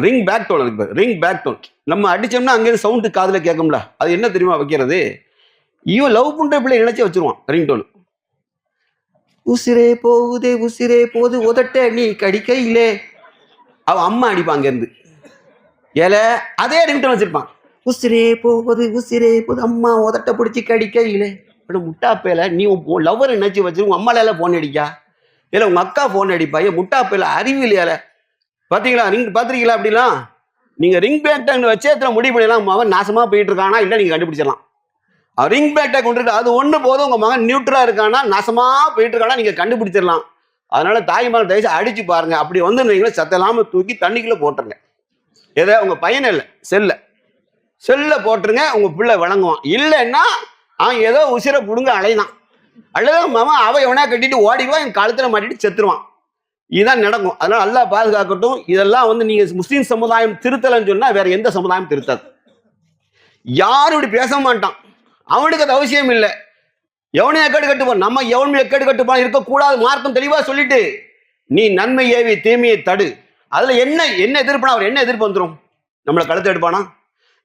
A: ரிங் பேக் டோன். அதுக்கு ரிங் பேக் டோன் நம்ம அடிச்சோம்னா அங்கேருந்து சவுண்டு காதில் கேட்கும்ல, அது என்ன தெரியுமா வைக்கிறது? இவன் லவ் பண்ற பிள்ளை நினைச்சு வச்சிருவான் ரிங்டோன். உசிரே போகுதே உசிரே போது உதட்ட நீ கடிக்கையிலே, அவன் அம்மா அடிப்பான் அங்கேருந்து. ஏல அதே ரிங்டோன் வச்சிருப்பான். உசிரே போகுது அம்மா உதட்ட பிடிச்சி கடிக்கையிலே. முட்டாப்பேல நீ லவ்வர் நினைச்சு வச்சு உங்க அம்மால போன் அடிக்கா, இல்லை உங்க அக்கா போன் அடிப்பா. முட்டாப்பேல அறிவு இல்லையால. பார்த்தீங்களா ரிங் பார்த்துருக்கீங்களா? அப்படிலாம் நீங்கள் ரிங் பேக் டேக் வச்சே முடிவு பண்ணிடலாம் அவன் நாசமாக போயிட்டு இருக்கானா இல்லை நீங்கள் கண்டுபிடிச்சிடலாம். அவன் ரிங் பேக் டேக் கொண்டு அது ஒன்று போதும், உங்கள் மகன் நியூட்ரலாக இருக்கானா நாசமாக போயிட்டு இருக்கானா நீங்கள் கண்டுபிடிச்சிடலாம். அதனால தாய்மார் தயவுசு அடிச்சு பாருங்க. அப்படி வந்து நீங்களே சத்தம் இல்லாமல் தூக்கி தண்ணிக்குள்ளே போட்டுருங்க. எதை உங்கள் பையனை இல்லை செல்ல போட்டுருங்க, உங்கள் பிள்ளை வழங்குவான். இல்லைன்னா அவன் ஏதோ உசிரை பிடுங்க அலைதான், அல்லது மாமா அவன் எவனா கட்டிட்டு ஓடிக்குவான், என் காலத்தில் மாட்டிட்டு செத்துருவான். இதுதான் நடக்கும். அதனால அல்லாஹ் பாதுகாக்கட்டும். இதெல்லாம் வந்து நீங்க முஸ்லீம் சமுதாயம் திருத்தலன்னு சொன்னா வேற எந்த சமுதாயம் திருத்தாது. யாரும் இப்படி பேச மாட்டான், அவனுக்கு அது அவசியம் இல்லை. எவனையும் எக்கேடு கட்டுப்பான், நம்ம எவனும் எக்கேடு கட்டுப்பான் இருக்கக்கூடாது. மார்க்கம் தெளிவா சொல்லிட்டு, நீ நன்மை ஏவி தீமையை தடு. அதுல என்ன எதிர்ப்பானா, அவர் என்ன எதிர்ப்பு வந்துடும்? நம்மளை கழுத்து எடுப்பானா,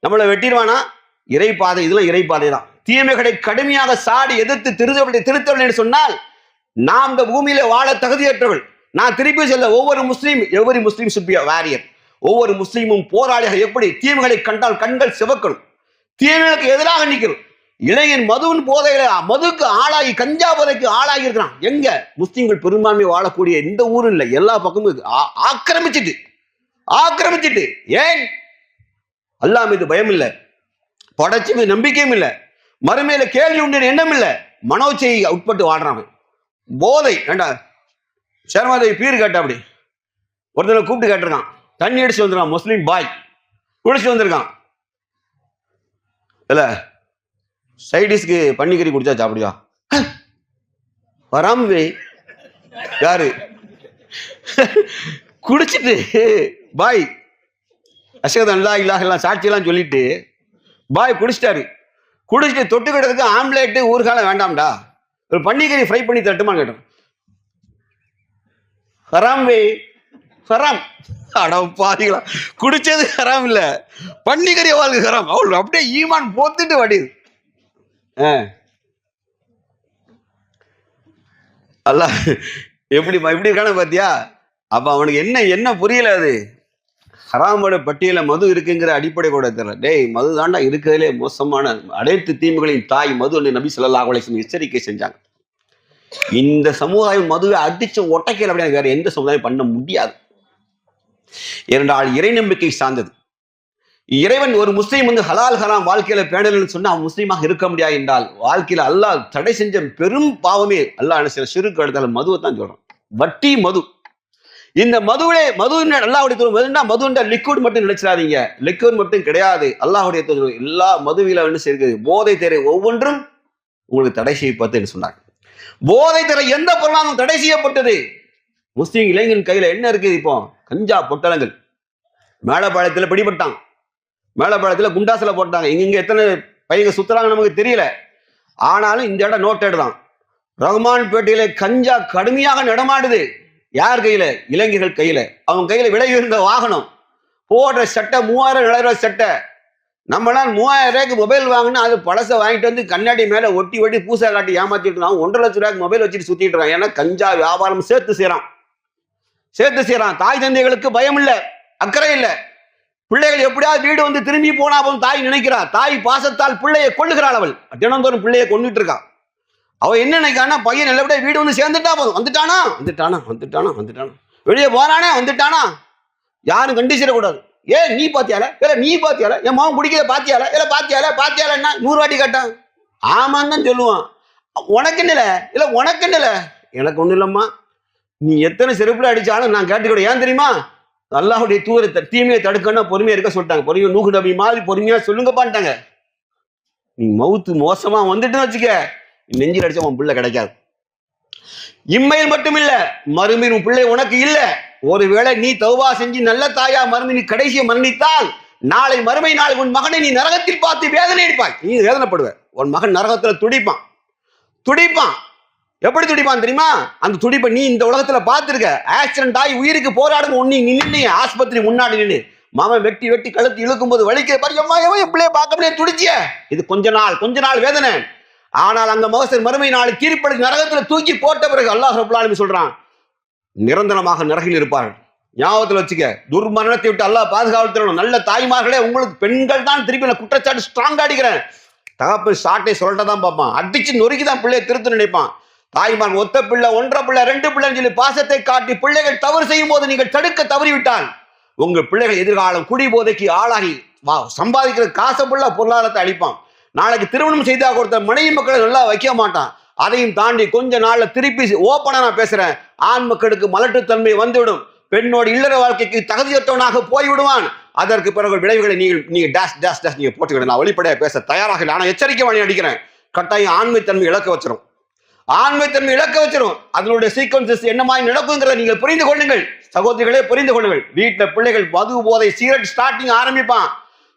A: நம்மளை வெட்டிடுவானா? இறைப்பாதை, இதெல்லாம் இறைப்பாதை தான். தீமைகளை கடுமையாக சாடி எதிர்த்து திருத்தவர்கள் சொன்னால் நாம் இந்த பூமியில வாழ தகுதியற்றவர்கள். நான் திருப்பி சொல்ல, every Muslim should be a warrior. ஒவ்வொரு முஸ்லீமும் போராளியாக. எப்படி தீமைகளை கண்டால் கண்கள் சிவக்கணும், தீமைகளுக்கு எதிராக நிற்கணும். இளைஞன் மதுவின் போதையில மதுக்கு ஆளாகி கஞ்சா போதைக்கு ஆளாகி இருக்கிறான். எங்க முஸ்லீம்கள் பெரும்பான்மை வாழக்கூடிய இந்த ஊர் இல்லை, எல்லா பக்கமும் ஆக்கிரமிச்சிட்டு. ஏன்? அல்லாஹ் மீது பயம் இல்லை, படைச்சி மீது நம்பிக்கையும் இல்லை, மறுமையில கேள்வி உண்டு எண்ணம் இல்லை, மனோச்சையை உட்பட்டு வாடுறான். போதை வேண்டா சேர்மாதேவி பீர் கேட்டா, அப்படி ஒருத்தனை கூப்பிட்டு கேட்டிருக்கான், தண்ணி அடிச்சு வந்திருக்கான், முஸ்லீம் பாய் குடிச்சு வந்திருக்கான். இல்ல சைடிஸ்க்கு பன்னிக்கறி குடிச்சா சாப்பிடுவா? வராம யாரு குடிச்சிட்டு பாய் அஷஹது அல்லா இல்லாஹ் இல்லல்லாஹ் சாட்சியெல்லாம் சொல்லிட்டு பாய் குடிச்சிட்டாரு. குடிச்சிட்டு தொட்டுக்கிட்டதுக்கு ஆம்லேட்டு ஊர்காலம் வேண்டாம்டா, ஒரு பன்னிக்கறி ஃப்ரை பண்ணி தட்டுமான்னு கேட்டோம். ஹராம் ஹராம். அட பாதிகளா, குடிச்சது ஹராம் இல்ல, பன்னிக்கறி வாழ்க்கை ஹராம். அவள் அப்படியே ஈமான் போத்துட்டு வடிது. அல்ல எப்படி இருக்கான பாத்தியா? அப்ப அவனுக்கு என்ன புரியல, அது ஹராமோட பட்டியல மது இருக்குங்கிற அடிப்படை கூட தெரியல. டேய், மது தாண்டா இருக்கிறதுலே மோசமான அனைத்து தீமைகளின் தாய் மது. நபி ஸல்லல்லாஹு அலைஹி வஸல்லம் எச்சரிக்கை செஞ்சாங்க. இந்த சமுதாயம் மதுவை அடிச்சு ஒட்டைக்கல அப்படின்னு வேற எந்த சமுதாயம் பண்ண முடியாது. இரண்டால் இறை நம்பிக்கை சார்ந்தது. இறைவன் ஒரு முஸ்லீம் வந்து ஹலால் ஹராம் வாழ்க்கையில பேணலன்னு சொன்னா அவன் முஸ்லீமாக இருக்க முடியாது என்றால், வாழ்க்கையில அல்லாஹ் தடை செஞ்ச பெரும் பாவமே அல்லாஹ் என்ன செய்ய, சிறுக்கு எடுத்தாலும் மதுவை தான் சொல்றான். வட்டி மது. இந்த மது அல்லாஹ்வுடைய மதுண்டா லிக்விட் மட்டும் நினைச்சிடாதீங்க, லிக்விட் மட்டும் கிடையாது. அல்லாஹ்வுடைய எல்லா மதுவில என்ன செய்யுது, போதை தேரை ஒவ்வொன்றும் உங்களுக்கு தடை செய்யப்பட்டு சொன்னாங்க. போதை தர எந்த பொருளாதாரம் தடை செய்யப்பட்டது. முஸ்லீம் இளைஞன் கையில என்ன இருக்குது? இப்போ கஞ்சா பொட்டலங்கள். மேலப்பாளையத்தில் பிடிபட்டான், மேலப்பாளையத்தில் குண்டாசில போட்டாங்க. இங்க எத்தனை பையங்க சுத்துறாங்க நமக்கு தெரியல. ஆனாலும் இந்த இடம் நோட்டேடு தான். ரஹ்மான் பேட்டையில கஞ்சா கடுமையாக நடமாடுது. யார் கையில? இளைஞர்கள் கையில. அவங்க கையில விலை உயர்ந்த வாகனம், போடுற சட்டை 3000 சட்டை. நம்மளாம் 3000 ரூபாய்க்கு மொபைல் வாங்கினா அது பழசை வாங்கிட்டு வந்து கண்ணாடி மேல ஒட்டி ஒட்டி பூசா காட்டி ஏமாத்திட்டு இருக்கான். 1.5 லட்சம் ரூபாய்க்கு மொபைல் வச்சுட்டு சுத்திட்டு இருக்கான். ஏன்னா கஞ்சா வியாபாரம் சேர்த்து செய்யறான். தாய் தந்தைகளுக்கு பயம் இல்ல, அக்கறை இல்ல. பிள்ளைகள் எப்படியாவது வீடு வந்து திரும்பி போனா போதும் தாய் நினைக்கிறார். தாய் பாசத்தால் பிள்ளையை கொள்ளுகிறாள். அவள் தினந்தோறும் பிள்ளையை கொண்டுட்டு இருக்கான். அவ என்ன நினைக்கானா, பையன் நல்லபடியா வீடு வந்து சேர்ந்துட்டா போதும். வந்துட்டானா வெளியே போறானே, வந்துட்டானா யாரும் கண்டிச்சிடக்கூடாது. நீ பாத்தியால, என் மாவன் குடிக்கிறத பாத்தியால என்ன 100 வாட்டி கேட்டான். ஆமான்னு தான் சொல்லுவான். உனக்கு என்னல, எனக்கு ஒண்ணு இல்லம்மா. நீ எத்தனை செருப்புல அடிச்சாலும் நான் கேட்டுக்கூட. ஏன் தெரியுமா? அல்லாஹ்வுடைய தூதரை தீமையை தடுக்கணும் பொறுமையா இருக்க சொல்லிட்டாங்க. பொறுமையா நூஹ் நபி மாதிரி பொறுமையா சொல்லுங்கப்பான்ட்டாங்க. நீ மவுத்து மோசமா வந்துட்டுன்னு வச்சுக்க, நெஞ்சில் அடிச்ச உன் பிள்ளை கிடைக்காது. இம்மையில் மட்டும் இல்ல, மறுமையில் உன் பிள்ளை உனக்கு இல்ல. ஒருவேளை நீ தௌபா செஞ்சு நல்ல தாயா மறுமை நீ கடைசியை மரணித்தால், நாளை மறுமை நாள் உன் மகனை நீ நரகத்தில் பார்த்து வேதனை அடிப்பாய். நீ வேதனைப்படுவ. உன் மகன் நரகத்துல துடிப்பான். எப்படி துடிப்பான் தெரியுமா? அந்த துடிப்பை நீ இந்த உலகத்துல பார்த்திருக்க. ஆக்சிடென்ட் ஆகி உயிருக்கு போராடும் ஒண்ணு நின்று ஆஸ்பத்திரி முன்னாடி நின்று மாமன் வெட்டி கழுத்து இழுக்கும் போது வலிக்க பரியம்மா பிள்ளைய பார்க்க முடியாது துடிச்சிய. இது கொஞ்ச நாள் வேதனை. ஆனால் அந்த மகசர் மறுமை நாள் கீழ்ப்படி நரகத்துல தூக்கி போட்ட பிறகு அல்லாஹ் ரப்பல் ஆலமீன் சொல்றான், நிரந்தரமாக நரகில் இருப்பார்கள். ஞாபகத்தில் வச்சுக்க. துர்மரணத்தை விட்டு அல்லாஹ் பாதுகாப்பு தரணும். நல்ல தாய்மார்களே, உங்களுக்கு பெண்கள் தான் திருப்பி நான் குற்றச்சாட்டு ஸ்ட்ராங்கா அடிக்கிறேன். தகப்பு சாட்டை சொல்லிட்டதான் பார்ப்பான். அடிச்சு நொறுக்கி தான் பிள்ளையை திருத்த நினைப்பான். தாய்மார் ஒத்த பிள்ளை, 1.5 பிள்ளை, 2 பிள்ளைன்னு சொல்லி பாசத்தை காட்டி பிள்ளைகள் தவறு செய்யும் போது நீங்கள் தடுக்க தவறிவிட்டால் உங்கள் பிள்ளைகள் எதிர்காலம் குடி போதைக்கு ஆளாகி சம்பாதிக்கிற காசை புள்ள பொருளாதாரத்தை அளிப்பான். நாளைக்கு திருமணம் செய்தா கொடுத்த மனைவி மக்களை நல்லா வைக்க மாட்டான். அதையும் தாண்டி கொஞ்ச நாள்ல திருப்பி ஓப்பனா நான் பேசுறேன், ஆண் மக்களுக்கு மலட்டுத்தன்மை வந்துவிடும். பெண்ணோட இல்லற வாழ்க்கைக்கு தகுதியற்றவனாக போய்விடுவான். அதற்கு பிறகு விளைவுகளை நீங்க டேஷ் நீங்க போட்டுக்கிட. நான் வெளிப்படையா பேச தயாராக இல்லை. ஆனா எச்சரிக்கை வாணி அடிக்கிறேன். கட்டாயம் ஆண்மைத்தன்மை இழக்க வச்சிரும். அதனுடைய சீக்வன்சஸ் என்ன மாதிரி நடக்குங்கிறத நீங்கள் புரிந்து கொள்ளுங்கள். சகோதரிகளே, புரிந்து கொள்ளுங்கள். வீட்டுல பிள்ளைகள் மது போதை சிகரெட் ஸ்டார்டிங் ஆரம்பிப்பான்.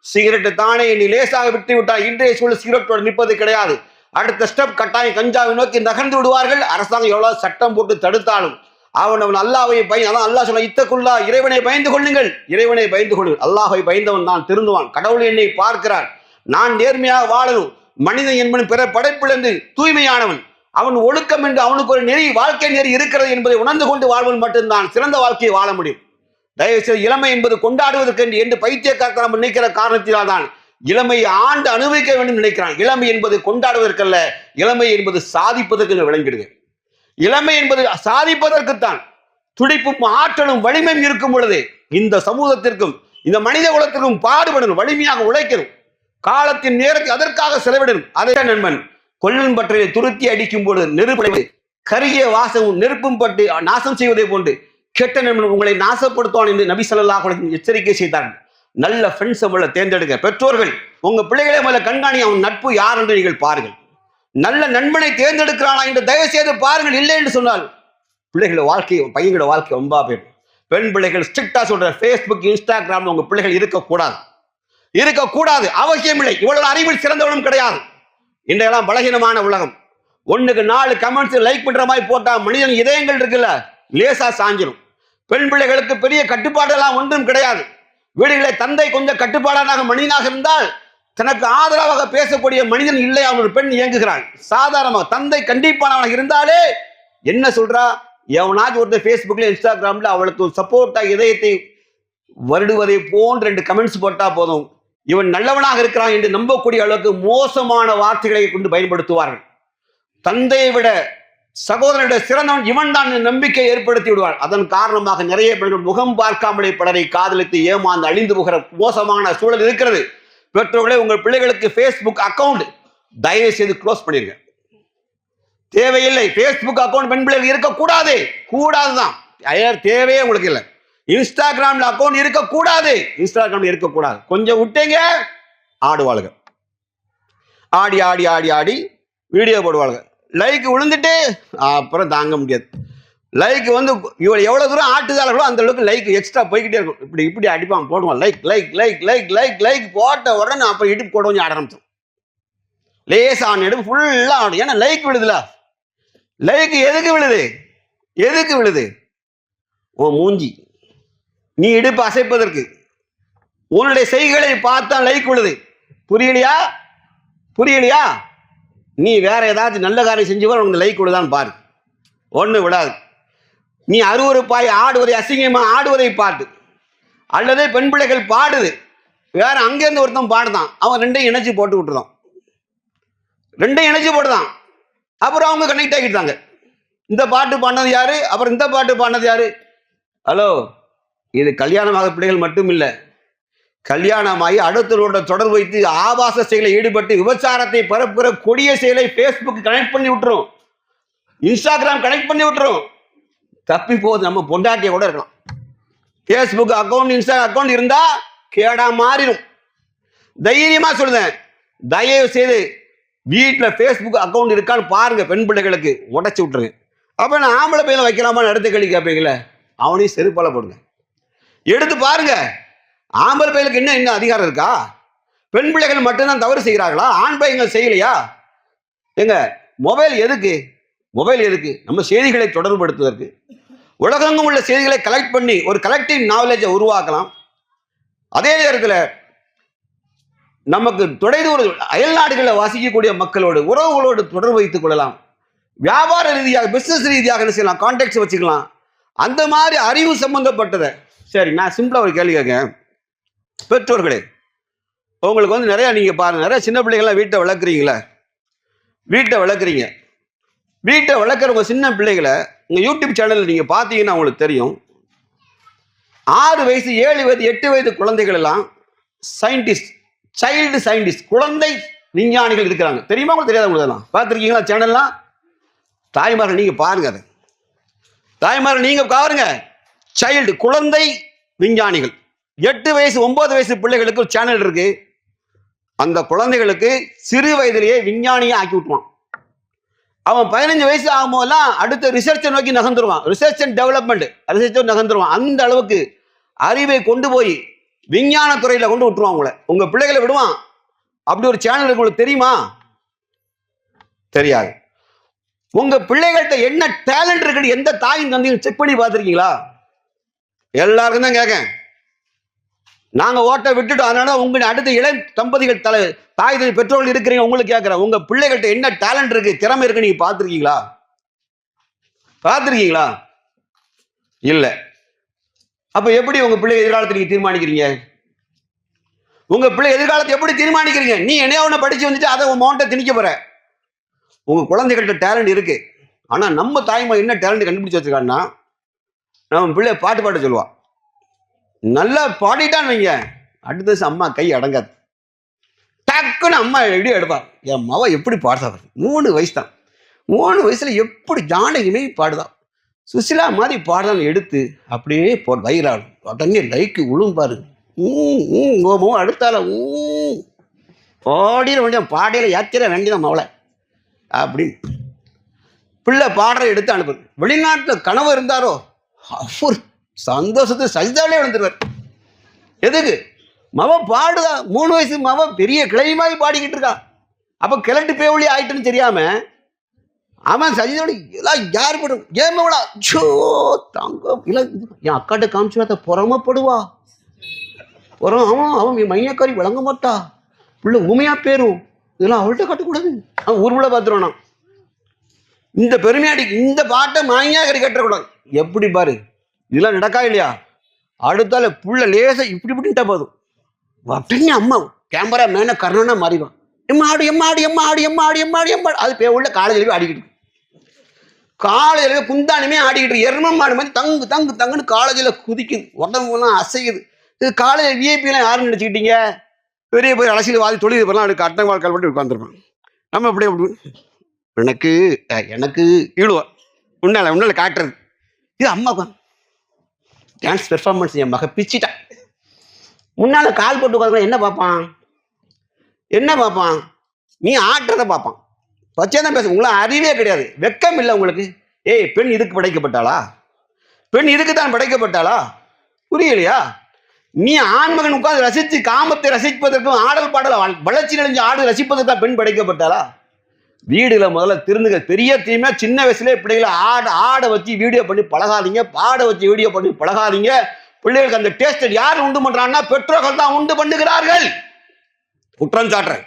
A: சிகரெட் தானே நீ லேசாக விட்டு விட்டால் இன்றைய சூழல் சிகரெட்டோடு நிற்பது கிடையாது. அடுத்த ஸ்டெப் கட்டாயம் கஞ்சாவை நோக்கி நகர்ந்து விடுவார்கள். அரசாங்கம் எவ்வளவு சட்டம் போட்டு தடுத்தாலும் அவன் அல்லாஹ்வை அதான் அல்லாஹ் சொல்ல, இத்தக்குள்ளா இறைவனை பயந்து கொள்ளுங்கள். அல்லாஹ்வை பயந்தவன் தான் திருந்துவான். கடவுள் என்னை பார்க்கிறான், நான் நேர்மையாக வாழணும். மனிதன் என்பவன் பிற படைப்பிலிருந்து தூய்மையானவன். அவன் ஒழுக்கம் என்று அவனுக்கு ஒரு நெறி, வாழ்க்கை நெறி இருக்கிறது என்பதை உணர்ந்து கொண்டு வாழ்வன் மட்டும்தான் சிறந்த வாழ்க்கையை வாழ முடியும். தயவுசெய்து இளமை என்பது கொண்டாடுவதற்கு என்று பைத்தியக்காரத்தை நம்ம நினைக்கிற காரணத்தினால் தான் இளமையை ஆண்டு அனுபவிக்க வேண்டும் நினைக்கிறான். இளமை என்பது கொண்டாடுவதற்கல்ல, இளமை என்பது சாதிப்பதற்கு விளங்கிடுங்க. இளமை என்பது சாதிப்பதற்குத்தான். துடிப்பும் ஆற்றலும் வலிமையும் இருக்கும் பொழுது இந்த சமூகத்திற்கும் இந்த மனித குலத்திற்கும் பாடுபடணும், வலிமையாக உழைக்கணும், காலத்தின் நேரத்தை அதற்காக செலவிடணும். அதே நண்பன் கொல்லன் பற்றையை துருத்தி அடிக்கும் போது நெருப்பு கருகிய வாசமும் நெருப்பும் பட்டு நாசம் செய்வதை போன்று கெட்ட நண்பன் உங்களை நாசப்படுத்துவான் என்று நபி ஸல்லல்லாஹு அலைஹி வஸல்லம் எச்சரிக்கை செய்தார்கள். நல்ல ஃப்ரெண்ட்ஸை முதல்ல தேர்ந்தெடுங்க. பெற்றோர்கள் உங்க பிள்ளைகளை முதல்ல கண்காணி, அவன் நட்பு யார் என்று நீங்கள் பாருங்கள். நல்ல நண்பனை தேர்ந்தெடுக்கிறானா என்று தயவு செய்து பாருங்கள். இல்லை என்று சொன்னால் பிள்ளைகளோட வாழ்க்கை, பையங்களோட வாழ்க்கை ரொம்ப போயிடும். பெண் பிள்ளைகள் ஸ்ட்ரிக்டா சொல்ற ஃபேஸ்புக் இன்ஸ்டாகிராம் உங்க பிள்ளைகள் இருக்கக்கூடாது, அவசியம் இல்லை. இவ்வளவு அறிவில் சிறந்தவனும் கிடையாது. இன்றையெல்லாம் பலகீனமான உலகம். 1க்கு 4 கமெண்ட்ஸ் லைக் பண்ற மாதிரி போட்டா மனிதன் இதயங்கள் இருக்குல்ல லேசா சாஞ்சிரும். பெண் பிள்ளைகளுக்கு பெரிய கட்டுப்பாடெல்லாம் ஒன்றும் கிடையாது. வீடுகளை தந்தை கொஞ்சம் கட்டுப்பாடான மனிதனாக இருந்தால் தனக்கு ஆதரவாக பேசக்கூடிய மனிதன் இல்லை, அவன் ஒரு பெண் இயங்குகிறாள். சாதாரணமாக தந்தை கண்டிப்பானவனாக இருந்தாலே என்ன சொல்றா, எவனாச்சும் ஒருத்தர் ஃபேஸ்புக்ல இன்ஸ்டாகிராம்ல அவளுக்கு சப்போர்ட்டா இதயத்தை வருடுவதை போன்று 2 கமெண்ட்ஸ் போட்டா போதும், இவன் நல்லவனாக இருக்கிறான் என்று நம்பக்கூடிய அளவுக்கு மோசமான வார்த்தைகளை கொண்டு பயன்படுத்துவார்கள். தந்தையை விட சகோதரனுடைய சிறந்தவன் இவன் தான் நம்பிக்கை ஏற்படுத்தி விடுவார். அதன் காரணமாக நிறைய பெண்கள் முகம் பார்க்காமலே பலரை காதலித்து ஏமாந்து அழிந்து போகிற மோசமான சூழல் இருக்கிறது. பெற்றோர்களே, உங்கள் பிள்ளைகளுக்கு ஃபேஸ்புக் அக்கௌண்ட் தயவு செய்து க்ளோஸ் பண்ணிருங்க. தேவையில்லை. ஃபேஸ்புக் அக்கௌண்ட் பெண் பிள்ளைகள் இருக்கக்கூடாதுதான், தேவையே உங்களுக்கு இல்லை. இன்ஸ்டாகிராம்ல அக்கௌண்ட் இருக்கக்கூடாது. கொஞ்சம் விட்டீங்க ஆடுவாளுங்க, ஆடி வீடியோ போடுவாளுங்க, லைக் விழுந்துட்டு அப்புறம் தாங்க முடியாது. லைக் வந்து இவள் எவ்வளோ தூரம் ஆட்டுதாளோ அந்த அளவுக்கு லைக் எக்ஸ்ட்ரா போய்கிட்டே இருக்கும். இப்படி இப்படி அடிப்பான், போடுவான் like like like like like like போட்ட உடனே அப்போ இடுப்பு போட கொஞ்சம் ஆட ஆரம்பிச்சோம். லேசாக ஆன் இடுப்பு ஃபுல்லாக ஆடும். ஏன்னா லைக் விழுதுல. லைக் எதுக்கு விழுது? எதுக்கு விழுது? ஓ மூஞ்சி, நீ இடுப்பு அசைப்பதற்கு, உன்னுடைய செய்களை பார்த்தா லைக் விழுது. புரியலையா? புரியலையா? நீ வேற ஏதாச்சும் நல்ல காரியம் செஞ்சு கூட உனக்கு லைக் விழுதான்னு பாரு. ஒன்று விடாது. நீ அருவருப்பாய் ஆடுவதை, அசிங்கமா ஆடுவதை பாட்டு, அல்லது பெண் பிள்ளைகள் பாடுது, வேற அங்கேருந்து ஒருத்தன் பாடுதான், அவன் ரெண்டையும் இணைச்சு போட்டு விட்டுருதான். ரெண்டையும் இணைச்சு போட்டுதான். அப்புறம் அவங்க கனெக்ட் ஆகிட்டாங்க. இந்த பாட்டு பாடினது யாரு, அப்புறம் இந்த பாட்டு பாடினது யாரு? ஹலோ, இது கல்யாணமாக பிள்ளைகள் மட்டும் இல்லை, கல்யாணமாகி அடுத்தவரோட தொடர்பு வைத்து ஆபாச செயலை ஈடுபட்டு விபச்சாரத்தை பரப்புகிற கொடிய செயலை பேஸ்புக் கனெக்ட் பண்ணி விட்டுரும், இன்ஸ்டாகிராம் கனெக்ட் பண்ணி விட்டுரும். தப்பி போகுது நம்ம பொண்டாட்டிய கூட இருக்கலாம். பேஸ்புக் அக்கௌண்ட், இன்ஸ்டா அக்கௌண்ட் இருந்தா கேடா மாறிடும். தைரியமா சொல்லுதேன், தயவு செய்து வீட்டில் பேஸ்புக் அக்கௌண்ட் இருக்கான்னு பாருங்க. பெண் பிள்ளைகளுக்கு உடச்சி விட்டுருங்க. அப்போ நான் ஆம்பளை பையனை வைக்கலாமான்னு அடுத்த கேள்வி கேட்பீங்களே, அவனையும் செருப்பால போடுங்க. எடுத்து பாருங்க, ஆம்பளை பையனுக்கு என்ன அதிகாரம் இருக்கா? பெண் பிள்ளைகள் மட்டும்தான் தவறு செய்கிறார்களா? ஆண் பையங்கள் செய்யலையா? எங்க மொபைல் எதுக்கு? மொபைல் எதுக்கு? நம்ம செய்திகளை தொடர்புபடுத்துவதற்கு, உலகெங்கும் உள்ள செய்திகளை கலெக்ட் பண்ணி ஒரு கலெக்டிவ் நாலேஜை உருவாக்கலாம். அதே நேரத்தில் நமக்கு தொலைதூர அயல் நாடுகளில் வாசிக்கக்கூடிய மக்களோடு, உறவுகளோடு தொடர்பு வைத்துக் கொள்ளலாம். வியாபார ரீதியாக, பிசினஸ் ரீதியாக என்ன செய்யலாம், கான்டாக்ட்ஸ் வச்சுக்கலாம். அந்த மாதிரி அறிவு சம்பந்தப்பட்டதை. சரி, நான் சிம்பிளா ஒரு கேள்வி கேட்கேன். பெற்றோர்களே, உங்களுக்கு வந்து நிறைய நீங்க பாருங்க, நிறைய சின்ன பிள்ளைகள்லாம் வீட்டை வளர்க்குறீங்களே, வீட்டை வளர்க்குறீங்க. வீட்டை வளர்க்குறவங்க சின்ன பிள்ளைகளை உங்க யூடியூப் சேனல் நீங்க பார்த்தீங்கன்னா உங்களுக்கு தெரியும். 6 வயசு 7 வயது 8 வயது குழந்தைகள் எல்லாம் சயின்டிஸ்ட், சைல்டு சயின்டிஸ்ட், குழந்தை விஞ்ஞானிகள் இருக்கிறாங்க. தெரியுமா? உங்களுக்கு தெரியாத உங்களுக்கு பார்த்துருக்கீங்களா சேனல்லாம்? தாய்மார்கள் நீங்க பாருங்க, அதை தாய்மார்கள் நீங்க பாருங்க. சைல்டு, குழந்தை விஞ்ஞானிகள். 8 வயசு 9 வயசு பிள்ளைகளுக்கு ஒரு சேனல் இருக்கு. அந்த குழந்தைகளுக்கு சிறு வயதிலேயே விஞ்ஞானியை ஆக்கி விட்டுவான். அவன் 15 வயசு ஆகும்போதெல்லாம் அடுத்த ரிசர்ச்சை நோக்கி நகர்ந்துருவான். ரிசர்ச் அண்ட் டெவலப்மெண்ட், ரிசர்ச் நகர்ந்துருவான். அந்த அளவுக்கு அறிவை கொண்டு போய் விஞ்ஞான துறையில கொண்டு விட்டுருவான் உங்களை. உங்க பிள்ளைகளை விடுவான். அப்படி ஒரு சேனல் உங்களுக்கு தெரியுமா? தெரியாது. உங்க பிள்ளைகள்கிட்ட என்ன டேலண்ட் இருக்கு, எந்த தாயும் தந்தையும் செக் பண்ணி பார்த்துருக்கீங்களா? எல்லாருக்கும் தான் கேட்க. நாங்க ஓட்ட விட்டுட்டோம், அதனால உங்க அடுத்த இளம் தம்பதிகள் தாய் பெற்றோர்கள் இருக்கிறீங்க, உங்களுக்கு கேட்கிறேன், உங்க பிள்ளைகள்கிட்ட என்ன டேலண்ட் இருக்கு, திறமை இருக்கு, நீங்க பார்த்துருக்கீங்களா? பார்த்துருக்கீங்களா? இல்ல. அப்ப எப்படி உங்க பிள்ளை எதிர்காலத்தை நீங்க தீர்மானிக்கிறீங்க? உங்க பிள்ளை எதிர்காலத்தை எப்படி தீர்மானிக்கிறீங்க? நீ என்ன ஒண்ணு படிச்சு வந்துட்டு அதை உன் மௌண்ட திணிக்க போற. உங்க குழந்தைகள்கிட்ட டேலண்ட் இருக்கு. ஆனா நம்ம தாய்மா என்ன டேலண்ட் கண்டுபிடிச்சு வச்சிருக்காங்கன்னா, நம்ம பிள்ளை பாட்டு பாட சொல்லுவா. நல்லா பாடிட்டான்னு வைங்க, அடுத்த அம்மா கை அடங்காது. டக்குன்னு அம்மா எப்படி எடுப்பா. என் மவ எப்படி பாடுறா, 3 வயசு தான், 3 வயசுல எப்படி ஜானகிமே பாடுதான், சுசிலா மாதிரி பாடுதான்னு எடுத்து அப்படியே வைராலும் உடனே லைக்கு விழும்பாரு. அடுத்தால பாடிட வேண்டிய, பாடையில ஏற்றிட வேண்டியதான் மவளை அப்படின்னு பிள்ளை பாடுற எடுத்து அனுப்பு. வெளிநாட்டில் கனவு இருந்தாரோ அவர் சந்தோஷத்தை சஜிதாலே விழுந்துருவார். எதுக்கு? மவ பாடுதா, 3 வயசு மவ பெரிய கிளை மாதிரி பாடிக்கிட்டு இருக்கா. அப்ப கிழட்டு பேவழி ஆயிட்டுன்னு தெரியாம அவன் சஜிதோட எல்லாம் யார் படும் ஏமவளா சோ தங்கம் இல்லை, என் அக்காட்ட காமிச்சு அதை புறமப்படுவா. அவன் மையக்காரி விளங்க மாட்டா, பிள்ளை ஊமையா பேரும், இதெல்லாம் அவள்கிட்ட கட்டக்கூடாது, அவன் ஊர்வல பார்த்துருவானா. இந்த பெருமையாடி இந்த பாட்டை மாய்யாக்கறி கட்டக்கூடாது. எப்படி பாரு, இதெல்லாம் நடக்கா இல்லையா? அடுத்தால புள்ள லேச இப்படி இப்படின்ட்டா போதும், அப்படின்னு அம்மா கேமரா மேன கர்ணனா மாறிடுவான். எம்மாடு எம்மாடு எம்மாடு எம்மாடு எம்மாடு எம்மாடு. அது உள்ள காலேஜில் போய் ஆடிக்கிட்டு, காலேஜில் குந்தானுமே ஆடிக்கிட்டு, எருமம் மாடு மாதிரி தங்கு தங்கு தங்குன்னு காலேஜில் குதிக்குது, உடம்புலாம் அசைக்குது. இது காலேஜ் விஐபிலாம் யாருன்னு நினச்சிக்கிட்டீங்க? பெரிய பெரிய அரசியல்வாதி தொழில் பெறலாம் அதுக்கு அட்டை வாழ்க்கை மட்டும் உட்காந்துருப்பான். நம்ம அப்படியே அப்படி எனக்கு எனக்கு ஈடுவோம் உன்னால காட்டுறது. இது அம்மா டான்ஸ் பெர்ஃபார்மன்ஸ் என் மக பிச்சிட்டா. முன்னால கால் போட்டு உட்காந்து என்ன பார்ப்பான், என்ன பார்ப்பான்? நீ ஆட்டுறதை பார்ப்பான். பச்சை தான் பேச. உங்களுக்கு அறிவே கிடையாது, வெக்கம் இல்லை உங்களுக்கு. ஏய், பெண் இதுக்கு படைக்கப்பட்டாளா? பெண் இதுக்கு தான் படைக்கப்பட்டாளா? புரியலையா? நீ ஆண்மகன் உட்கார்ந்து ரசித்து காமத்தை ரசிப்பதற்கும் ஆடல் பாடல வளர்ச்சி அடைஞ்ச ஆடு ரசிப்பதற்கு தான் பெண் படைக்கப்பட்டாளா? வீடுல முதல்ல திருந்துங்க. பெரிய தீமை சின்ன வயசுலேயே பிள்ளைகளை ஆடை வச்சு வீடியோ பண்ணி பழகாதீங்க, பாட வச்சு வீடியோ பண்ணி பழகாதீங்க. பிள்ளைகளுக்கு அந்த டேஸ்ட் யார் உண்டு பண்றாங்கன்னா பெற்றோர்கள் தான் உண்டு பண்ணுகிறார்கள். குற்றம் சாட்டுறேன்,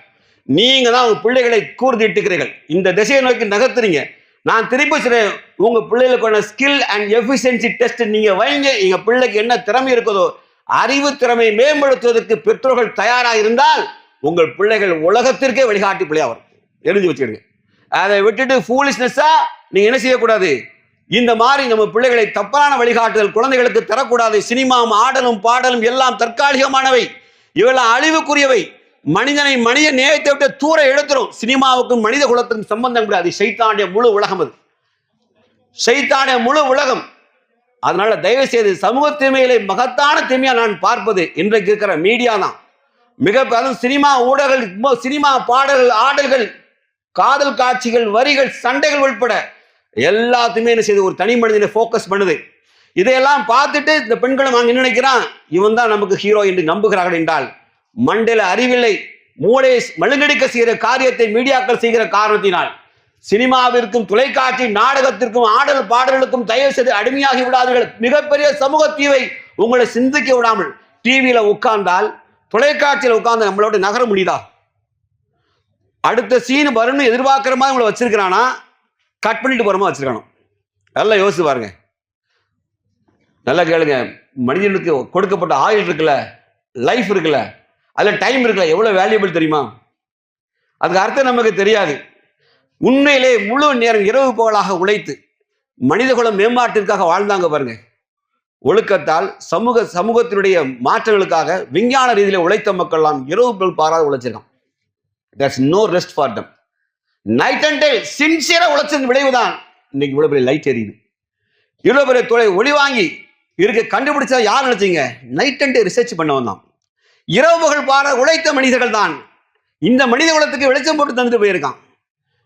A: நீங்க தான் உங்க பிள்ளைகளை கூர்ந்திட்டுக்கிறீர்கள், இந்த திசையை நோக்கி நகர்த்துறீங்க. நான் திருப்பி சொல்றேன், உங்க பிள்ளைகளுக்கான ஸ்கில் அண்ட் எஃபிஷியன்சி டெஸ்ட் நீங்க வைங்க. எங்க பிள்ளைக்கு என்ன திறமை இருக்குதோ அறிவு திறமை மேம்படுத்துவதற்கு பெற்றோர்கள் தயாராக இருந்தால் உங்கள் பிள்ளைகள் உலகத்திற்கே வழிகாட்டி பிள்ளையா வரும். எழுதி வச்சுக்கிடுங்க. அதை விட்டுட்டு ஃபூலிஷ்னஸா நீங்க என்ன செய்யக்கூடாது, இந்த மாதிரி நம்ம பிள்ளைகளை தப்பான வழிகாட்டுதல் குழந்தைகளுக்கு தரக்கூடாது. சினிமா, ஆடலும் பாடலும் எல்லாம் தற்காலிகமானவை, இவெல்லாம் அழிவுக்குரியவை. மனிதனை மனித நேயத்தை விட்டு தூர எடுத்துரும். சினிமாவுக்கும் மனித குலத்துக்கும் சம்பந்தம் கிடையாது. சைத்தானுடைய முழு உலகம் அது, சைத்தானுடைய முழு உலகம். அதனால தயவு செய்து சமூக தீமைகளை மகத்தான தீமையா நான் பார்ப்பது இன்றைக்கு இருக்கிற மீடியா தான். அதுவும் சினிமா ஊடகங்கள், சினிமா பாடல்கள், ஆடல்கள், காதல் காட்சிகள், வரிகள், சண்டைகள் உட்பட எல்லாத்தையுமே என்ன செய்து ஒரு தனி மனிதனை ஃபோக்கஸ் பண்ணுது. இதையெல்லாம் பார்த்துட்டு இந்த பெண்களும் அங்கே நினைக்கிறான், இவன் தான் நமக்கு ஹீரோ என்று நம்புகிறார்கள் என்றால் மண்டையில அறிவில்லை. மூளையை மழுங்கடிக்க செய்கிற காரியத்தை மீடியாக்கள் செய்கிற காரணத்தினால் சினிமாவிற்கும் தொலைக்காட்சி நாடகத்திற்கும் ஆடல் பாடல்களுக்கும் தயவு செய்து அடிமையாகி விடாதீர்கள். மிகப்பெரிய சமூக தீவை உங்களை சிந்திக்க விடாமல் டிவியில உட்கார்ந்தால், தொலைக்காட்சியில் உட்கார்ந்து நம்மளோட நகர முடியுதா? அடுத்த சீன் வரும்னு எதிர்பார்க்கிற மாதிரி உங்களை வச்சிருக்கிறானா, கட் பண்ணிட்டு போற மாதிரி வச்சிருக்கணும். நல்லா யோசிச்சு பாருங்க, நல்லா கேளுங்க. மனிதனுக்கு கொடுக்கப்பட்ட ஆயுள் இருக்குல்ல, லைஃப் இருக்குல்ல, அதுல டைம் இருக்குல்ல, எவ்வளவு வேல்யூபிள் தெரியுமா? அதுக்கு அர்த்தம் நமக்கு தெரியாது. உண்மையிலே முழு நேரம் இரவு பகலாக உழைத்து மனிதகுல மேம்பாட்டிற்காக வாழ்ந்தாங்க பாருங்க. ஒழுக்கத்தால் சமூகத்தினுடைய மாற்றங்களுக்காக விஞ்ஞான ரீதியில் உழைத்த மக்கள் எல்லாம் இரவு பகல் பாராத உழைச்சிருக்கான். There's no rest for them. Night and day சின்சியரா உழைச்சதன் விளைவுதான் இன்னைக்கு இவ்வளவு பெரிய லைட் எரியுது, இவ்வளவு பெரிய தொலை ஒளி வாங்கி இருக்க கண்டுபிடிச்சா யார் நினைச்சீங்க? நைட் அண்ட் டே ரிசர்ச் பண்ணவன் தான். இரவு பகல் பாரா உழைத்த மனிதர்கள் தான் இந்த மனித குலத்துக்கு வெளிச்சம் போட்டு தந்துட்டு போயிருக்கான்.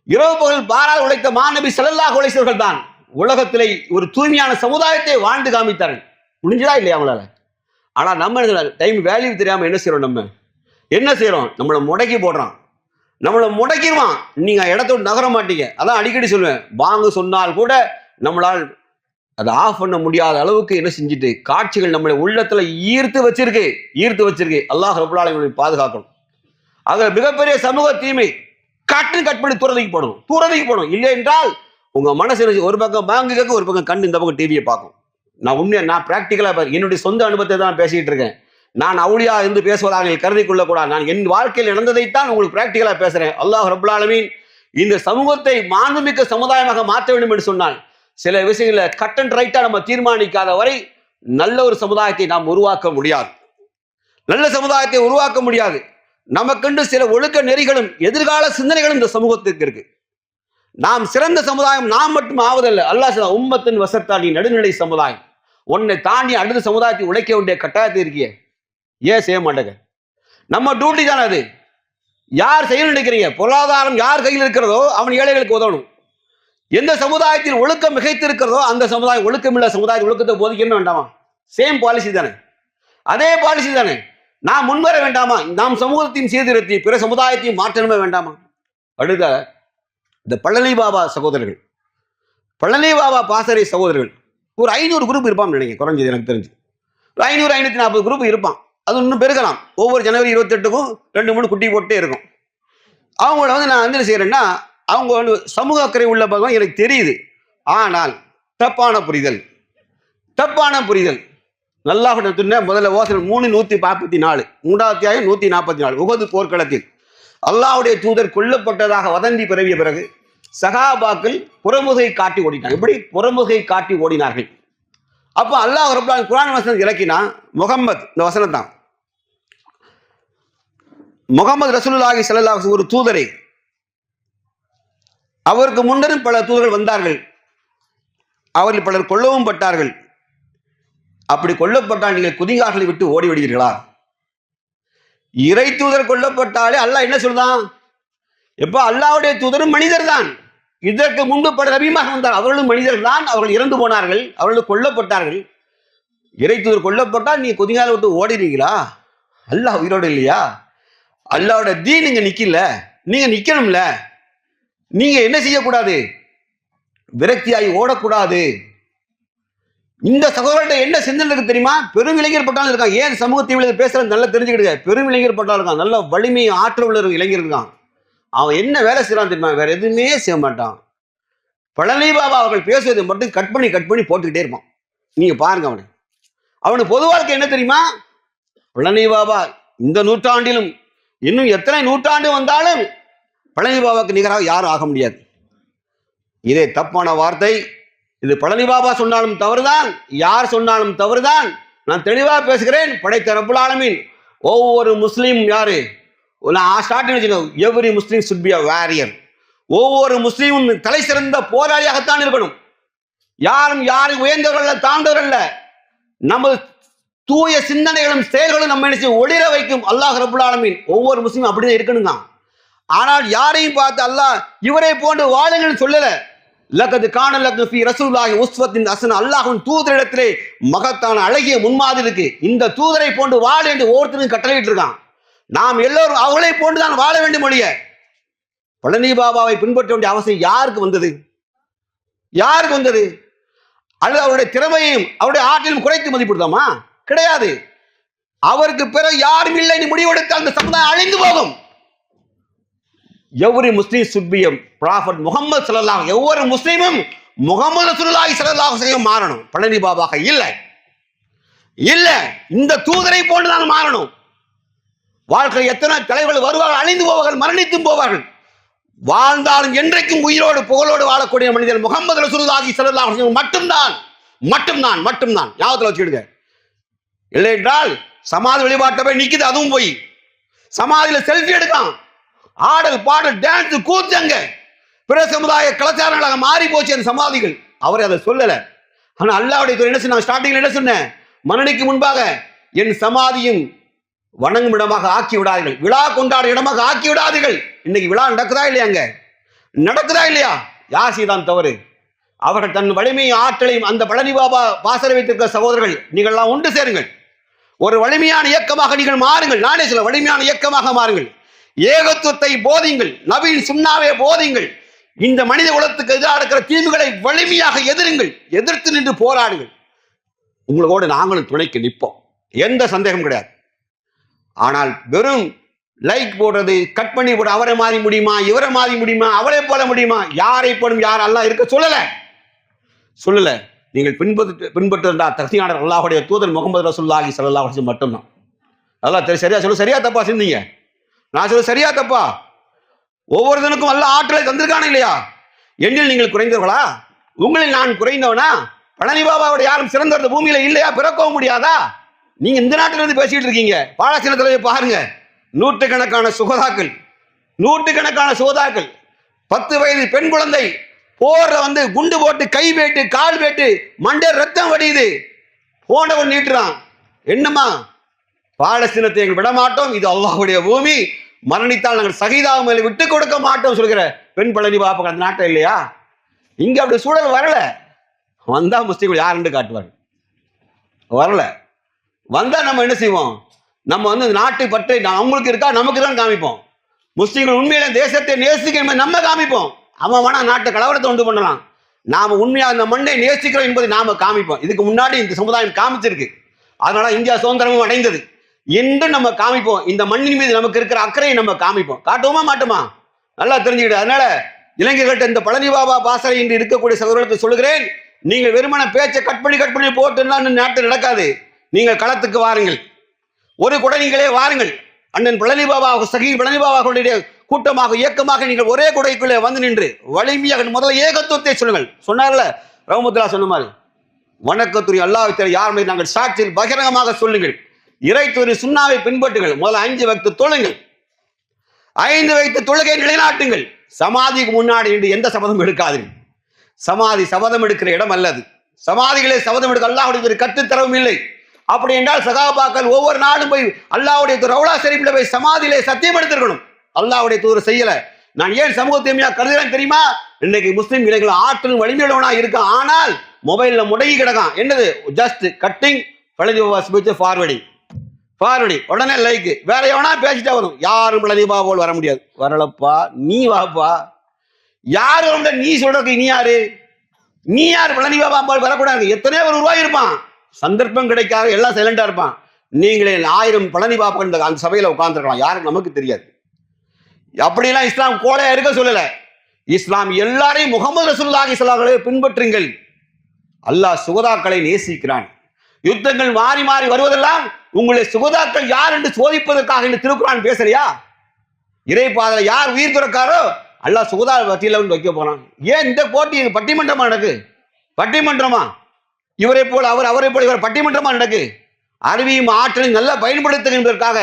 A: இரவு பகல் பாரா உழைத்த மாநபி ஸல்லல்லாஹு அலைஹி வஸல்லம் தான் உலகத்திலே ஒரு தூய்மையான சமுதாயத்தை வாழ்ந்து காமித்தார்கள். முடிஞ்சதா இல்லையா அவங்களால? ஆனா நம்ம டைம் வேல்யூ தெரியாம என்ன செய்யறோம்? நம்மளை முடக்கி போடுறான், நம்மளை முடக்கிடுவான். நீங்க இடத்தோடு நகர மாட்டீங்க. அதான் அடிக்கடி சொல்லுவேன், வாங்க சொன்னால் கூட நம்மளால் அதை ஆஃப் பண்ண முடியாத அளவுக்கு என்ன செஞ்சுட்டு காட்சிகள் நம்மளை உள்ளத்துல ஈர்த்து வச்சிருக்கு. அல்லாஹ் ரப்பல் ஆலமீன் பாதுகாக்கணும். ஆக மிகப்பெரிய சமூக தீமை. கட் பண்ணி தூரதைக்கு போடும். இல்லை என்றால் உங்க மனசு ஒரு பக்கம் பேங்கு கேட்க, ஒரு பக்கம் கண்ணு இந்த பக்கம் டிவியை பார்க்கும். நான் பிராக்டிக்கலா என்னுடைய சொந்த அனுபவத்தை தான் பேசிட்டு இருக்கேன். நான் அவுளியா இருந்து பேசுவதாக கருதி கொள்ளக்கூடாது. நான் என் வாழ்க்கையில் நடந்ததைத்தான் உங்களுக்கு பிராக்டிக்கலா பேசுறேன். அல்லாஹ் ரப்பல் ஆலமீன் இந்த சமூகத்தை மாண்புமிக்க சமுதாயமாக மாற்ற வேண்டும் என்று சொன்னால் சில விஷயங்களை கட் அண்ட் ரைட்டா நம்ம தீர்மானிக்காத வரை நல்ல ஒரு சமுதாயத்தை நாம் உருவாக்க முடியாது. நமக்கென்று சில ஒழுக்க நெறிகளும் எதிர்கால சிந்தனைகளும் இந்த சமூகத்திற்கு இருக்கு. நாம் சிறந்த சமுதாயம் நாம் மட்டும் ஆவதல்ல. அல்லாஹ் உம்மத்தின் வசத்தாண்டி நடுநிலை சமுதாயம். உன்னை தாண்டி அடுத்த சமுதாயத்தை உழைக்க வேண்டிய கட்டாயத்தை இருக்கிய, ஏன் செய்ய மாட்டேங்க? நம்ம டியூட்டி தானே அது. யார் செய்ய நினைக்கிறீங்க? பொருளாதாரம் யார் கையில் இருக்கிறதோ அவன் ஏழைகளுக்கு உதவணும். எந்த சமுதாயத்தில் ஒழுக்கம் மிகைத்து இருக்கிறதோ அந்த சமுதாயம் ஒழுக்கமில்ல சமுதாயத்தில் ஒழுக்கத்தை போதிக்கணும் வேண்டாமா? சேம் பாலிசி தானே, அதே பாலிசி தானே. நாம் முன்வர வேண்டாமா? நாம் சமூகத்தின் சீர்திருத்தி பிற சமுதாயத்தையும் மாற்றணுமே வேண்டாமா? அடுத்த இந்த பழனி பாபா சகோதரர்கள், பழனி பாபா பாசறை சகோதரர்கள் ஒரு 500 குரூப் இருப்பான்னு நினைக்கிறேன், குறைஞ்சது எனக்கு தெரிஞ்சு ஒரு 500-540 குரூப் இருப்பான். அது இன்னும் பெருகலாம். ஒவ்வொரு ஜனவரி 28க்கும் 2-3 குட்டி போட்டே இருக்கும். அவங்கள நான் என்ன செய்யறேன்னா, அவங்க சமூக அக்கறை உள்ள பக்கம் எனக்கு தெரியுது. ஆனால் தப்பான புரிதல் நல்லா முதல்ல வாசல் 3:144 3வது அத்தியாயம் 144 உஹது போர்க்களத்தில் அல்லாஹ்வுடைய தூதர் கொல்லப்பட்டதாக வதந்தி பரவிய பிறகு சகாபாக்கள் புறமுகை காட்டி ஓடினார்கள். எப்படி புறமுகை காட்டி ஓடினார்கள்? அப்போ அல்லாஹ் ரப்பல் ஆலமீன் குர்ஆன் வசனம் இறக்கினா முகம்மது, இந்த வசனம் தான், முகமது ரசூலுல்லாஹி ஸல்லல்லாஹு அலைஹி வஸல்லம் ஒரு தூதரை, அவருக்கு முன்னரும் பல தூதர்கள் வந்தார்கள், அவர்கள் பலர் கொல்லவும் பட்டார்கள். அப்படி கொல்லப்பட்டால் நீங்கள் குதிகால்களை விட்டு ஓடி விடுவீர்களா? இறை தூதர் கொல்லப்பட்டாலே அல்லாஹ் என்ன சொல்றான்? எப்ப அல்லாஹ்வுடைய தூதரும் மனிதர் தான். இதற்கு முன்பு பல நபிமாக வந்தார், அவர்களும் மனிதர்கள் தான். அவர்கள் இறந்து போனார்கள், அவர்கள் கொல்லப்பட்டார்கள். இறை தூதர் கொல்லப்பட்டால் நீ கொதிகால விட்டு ஓடிடுவீங்களா? அல்லாஹ் உயிரோடு இல்லையா? அல்லாஹ்வோட தீன் இங்க நிக்கல, நீங்க நிக்கணும்ல. நீங்க என்ன செய்யக்கூடாது? விரக்தியாகி ஓடக்கூடாது. இந்த சகோதரர்கிட்ட என்ன சிந்தனை இருக்கு தெரியுமா? பெரும் இளைஞர் பட்டாலும் இருக்கான். ஏன் சமூக தீவிர பேசுறது நல்லா தெரிஞ்சுக்கிடுங்க. பெரும் இளைஞர் பட்டாலும் இருக்கான், நல்ல வலிமை ஆற்றல் உள்ள இளைஞர் இருக்கான். அவன் என்ன வேலை செய்யறான் தெரியுமா? வேற எதுவுமே செய்ய மாட்டான். பழனி பாபா அவர்கள் பேசுவதை மட்டும் கட் பண்ணி போட்டுக்கிட்டே இருப்பான். நீங்க பாருங்க அவனுக்கு பொது வாழ்க்கை என்ன தெரியுமா? பழனி பாபா இந்த நூற்றாண்டிலும் இன்னும் எத்தனை நூற்றாண்டு வந்தாலும் பழனி பாபாவுக்கு நிகராக யாரும் ஆக முடியாது. இதே தப்பான வார்த்தை. இது பழனி பாபா சொன்னாலும் தவறுதான், யார் சொன்னாலும் தவறுதான். நான் தெளிவாக பேசுகிறேன். படைத்த ரப்புல் ஆலமீன் ஒவ்வொரு முஸ்லீம் யாரு, நான் ஸ்டார்டிங் வச்சுக்கோங்க, every Muslim should be a warrior. ஒவ்வொரு முஸ்லீமும் தலை சிறந்த போராளியாகத்தான் இருக்கணும். யாரும் உயர்ந்தவர்கள் தாழ்ந்தவர்கள். நமது தூய சிந்தனைகளும் செயல்களும் நம்ம என்ன செய்யும்? ஒளிர வைக்கும் அல்லாஹ் ரப்புல் ஆலமீன். ஒவ்வொரு முஸ்லீமும் அப்படிதான் இருக்கணுங்க. ஆனால் யாரையும் பார்த்து அல்லாஹ் இவரை போன்று வாழுங்கள் சொல்லல. லகத் கான லக்கும் ஃபீ ரசூலுல்லாஹி உஸ்வத்துன் ஹஸனா. அல்லாஹ்வின் தூதரிடத்திலே மகத்தான அழகிய முன்மாதிரி இருக்கு. இந்த தூதரை போன்று வாழ என்று ஒவ்வொருத்தரும் கட்டளையிட்டு இருக்கான். நாம் எல்லோரும் அவளை போன்றுதான் வாழ வேண்டும். மொழிய பழனி பாபாவை பின்பற்ற வேண்டிய அவசியம் யாருக்கு வந்தது? யாருக்கு வந்தது? அல்லது அவருடைய திறமையும் அவருடைய ஆற்றலும் குறைத்து மதிப்பிடுதாமா? கிடையாது. அவருக்கு பிறகு யாரும் இல்லை முடிவெடுத்தால் அந்த சமுதாயம் அழிந்து போகும். Every Muslim should be prophet Muhammad ஸல்லல்லாஹு. ஒவ்வொரு முஸ்லீமும் முகமது ரசூலுல்லாஹி ஸல்லல்லாஹு அலைஹி வஸல்லம் மாறணும். பழனி பாபாக இல்லை. இந்த தூதரை போன்றுதான் மாறணும். வாழ்க்கை எத்தனை தலைவர்கள் வருவார்கள், அழிந்து போவார்கள், மரணித்தும் போவார்கள். வாழ்ந்தாலும் என்றைக்கும் உயிரோடு புகழோடு வாழக்கூடிய மனிதர் முகமது ரசூலுல்லாஹி ஸல்லல்லாஹு அலைஹி வஸல்லம் மட்டும்தான். ஞாபகத்தில் வச்சுக்கிடுங்க. இல்லை என்றால் சமாதி வழிபாட்டை போய் நிக்குது, அதுவும் போய் சமாதியில செல்ஃபி எடுக்கலாம். ஆடல் பாடல் டான்ஸ் கூத்தங்க பிற சமுதாய கலாச்சாரங்களாக மாறி போச்சு அந்த சமாதிகள். அவர் அதை சொல்லல. ஆனா அல்லாஹ்வுடைய என்ன சொன்ன? ஸ்டார்டிங்ல என்ன சொன்னேன்? மரணிக்கு முன்பாக என் சமாதியும் வணங்கும் இடமாக ஆக்கி விடாதீர்கள், விழா கொண்டாடும் இடமாக ஆக்கி விடாதீர்கள். இன்னைக்கு விழா நடக்குதா இல்லையாங்க? நடக்குதா இல்லையா? யார் செய்தான் தவறு? அவர்கள் தன் வலிமையும் ஆற்றலையும் அந்த பழனி பாபா பாசறை வைத்திருக்கிற சகோதரர்கள் நீங்கள்லாம் ஒன்று சேருங்கள். ஒரு வலிமையான இயக்கமாக நீங்கள் மாறுங்கள். நானே சொல்ல, வலிமையான இயக்கமாக மாறுங்கள். ஏகத்துவத்தை போதிங்கள், நபியின் சுன்னாவை போதிங்கள். இந்த மனித குலத்துக்கு எதிராக இருக்கிற தீங்குகளை வலிமையாக எதிருங்கள், எதிர்த்து நின்று போராடுங்கள். உங்களோடு நாங்களும் துணைக்கு நிற்போம், எந்த சந்தேகம் கிடையாது. ஆனால் வெறும் லைக் போடுறது, கட் பண்ணி போட, அவரை மாறி முடியுமா, இவரை மாறி முடியுமா, அவரை போல முடியுமா, யாரை போடும் யார் அல்லாஹ் இருக்க சொல்லல. நீங்கள் பின்பற்றுகின்ற தகுதியான அல்லாஹ்வுடைய தூதர் முகமது ரசூலுல்லாஹி ஸல்லல்லாஹு அலைஹி வஸல்லம் மட்டும்தான். அல்லாஹ் சரியா சொல்ல, சரியா தப்பா சிந்திங்க. நான் சொல்ல சரியா தப்பா? ஒவ்வொருத்தனுக்கும் அல்லாஹ் ஆற்றலை தந்திருக்கானே இல்லையா? எண்ணில் நீங்கள் குறைந்தவர்களா? உங்களில் நான் குறைந்தவனா? பழனி பாபாவோட யாரும் சிறந்தவர் பூமியில இல்லையா? பிறக்கவும் முடியாதா? நீங்க இந்த நாட்டில இருந்து பேசிட்டு இருக்கீங்க. பாலஸ்தீனத்துல பாருங்க, நூற்றுக்கணக்கான சுகதாக்கள் 10 வயது பெண் குழந்தை போர்ல குண்டு போட்டு, கை வேட்டு, கால் வேட்டு, மண்டை ரத்தம் வடியுது, போனவன் நீட்டுறான். என்னமா? பாலஸ்தீனத்தை எங்கள் விட மாட்டோம், இது அல்லாஹ்வுடைய பூமி, மரணித்தால் நாங்கள் சகிதாக மேலே விட்டு கொடுக்க மாட்டோம் சொல்கிற பெண் பழனி பாப்பா அந்த நாட்டை இல்லையா? இங்க அப்படி சூழல் வரல. வந்தா முஸ்லீம்கள் யாருன்னு காட்டுவார். வரல. வந்தா நம்ம என்ன செய்வோம்? நம்ம நாட்டை பற்றி அவங்களுக்கு இருக்கா, நமக்கு தான் காமிப்போம். முஸ்லீம்கள் உண்மையில தேசத்தை நேசிக்க நம்ம காமிப்போம். அவன் வேணா நாட்டை கலவரத்தை உண்டு பண்ணலாம். நாம உண்மையா அந்த மண்ணை நேசிக்கிறோம் என்பதை நாம காமிப்போம். இதுக்கு முன்னாடி இந்த சமுதாயம் காமிச்சிருக்கு. அதனால இந்தியா சுதந்திரமும் அடைந்தது. என்று நம்ம காமிப்போம். இந்த மண்ணின் மீது நமக்கு இருக்கிற அக்கறையை நம்ம காமிப்போம். காட்டுவோமா மாட்டோமா? நல்லா தெரிஞ்சுக்கிட்டு. அதனால இளைஞர்கள்ட்ட இந்த பழனி பாபா பாசறை இன்று இருக்கக்கூடிய சகோதரர்களுக்கு சொல்லுகிறேன், நீங்கள் வெறுமன பேச்சை கட் பண்ணி போட்டுன்னா நாட்டு நடக்காது. நீங்கள் களத்துக்கு வாருங்கள். ஒரு குடைகளே வாருங்கள். அண்ணன் பழனி பாபா பழனி பாபாவுடைய கூட்டமாக இயக்கமாக நீங்கள் ஒரே குடைக்குள்ளே வந்து நின்று வலிமையாக முதல்ல ஏகத்துவத்தை சொல்லுங்கள். சொன்னார்ல ரஹ்மத்துல்லாஹ் சொன்ன மாதிரி, வணக்கத்துறை அல்லாஹ்வை தவிர யார் மீது நாங்கள் சாட்சியில் பகிரங்கமாக சொல்லுங்கள். இறைத்துறை சுன்னாவை பின்பற்றுங்கள். முதல்ல 5 வக்து தொழுங்கள். 5 வக்து தொழுகை நிலைநாட்டுங்கள். சமாதிக்கு முன்னாடி நின்று எந்த சபதம் எடுக்காதீர்கள். சமாதி சபதம் எடுக்கிற இடம் அல்லது. சமாதிகளே சபதம் எடுக்க அல்லாஹ்வுடைய கற்றுத்தரவும் இல்லை. அப்படி என்றால் சகாபாக்கள் ஒவ்வொரு நாளும் போய் அல்லாஹ்வுடைய ரவுலா ஷரீஃப்ல போய் சமாதியிலே சத்தியம் எடுத்திருக்கணும். அல்லாஹ்வுடைய தூதர் செய்யல. நான் ஏன் சமூக தீமையா கருதுறேன் தெரியுமா? இன்னைக்கு முஸ்லிம் இளைஞர்கள் ஆற்றலும் வலிமையுள்ளவனா இருக்கான், ஆனால் மொபைல்ல முடங்கி கிடக்கான். என்னது? ஜஸ்ட் கட்டிங் ஃபார்வர்டிங், உடனே லைக். வேற எவனா பேசிட்டா வரும். யாரும் பழனிபா போல் வர முடியாது. வரலப்பா, நீ வாப்பா. யாரு நீ சொல்றதுக்கு நீ யார் பழனிபா போல் வரக்கூடாது? எத்தனையோ ஒரு ரூபாய் இருப்பான், சந்தர்ப்பம் கிடைக்காத எல்லாம் சைலண்டா இருப்பான். நீங்களே 1000 பழனி பாப்பா அந்த சபையில உட்கார்ந்துருக்கலாம், யாருக்கு நமக்கு தெரியாது. அப்படிலாம் இஸ்லாம் கோலையா இருக்க சொல்லல. இஸ்லாம் எல்லாரையும் முகமது ரசூலுல்லாஹி ஸல்லல்லாஹு அலைஹி வஸல்லம் பின்பற்றுங்கள். அல்லாஹ் சுகதாக்களை நேசிக்கிறான். யுத்தங்கள் மாறி மாறி வருவதெல்லாம் உங்களுடைய சுகதாக்கள் யார் என்று சோதிப்பதற்காக என்று திருக்குர்ஆன் பேசலையா? இறைப்பாதையில யார் உயிர் துறக்காரோ அல்லாஹ் சுகதா பட்டியல வைக்க போறான். ஏன் இந்த போட்டி பட்டிமன்றமா நடக்கு? பட்டிமன்றமா? இவரை போல அவரை போல இவர் பட்டிமன்றமா நடக்கு? அறிவியும் ஆற்றலையும் நல்லா பயன்படுத்துகின்றதற்காக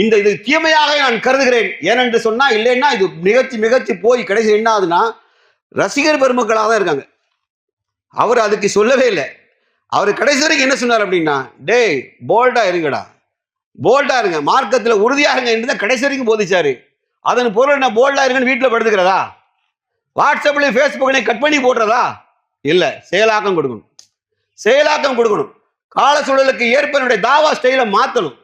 A: இது தீமையாக நான் கருதுகிறேன். ஏனென்று சொன்னா, இல்லைன்னா இது மிகச்சி போய் கடைசி என்ன ஆகுதுன்னா ரசிகர் பெருமக்களாக தான் இருக்காங்க. அவர் அதுக்கு சொல்லவே இல்லை. அவர் கடைசி வரைக்கும் என்ன சொன்னார் அப்படின்னா, டேய் போல்டா இருங்கடா, போல்டா இருங்க, மார்க்கத்தில் உறுதியா இருங்க என்று கடைசி வரைக்கும் போதிச்சாரு. அதன் பொருள் என்ன? போல்டா இருங்கன்னு வீட்டில் படுத்துக்கிறதா? வாட்ஸ்அப்லையும் ஃபேஸ்புக்லையும் கட் பண்ணி போடுறதா? இல்லை, செயலாக்கம் கொடுக்கணும். கால சூழலுக்கு ஏற்ப தாவா ஸ்டைல மாற்றணும்.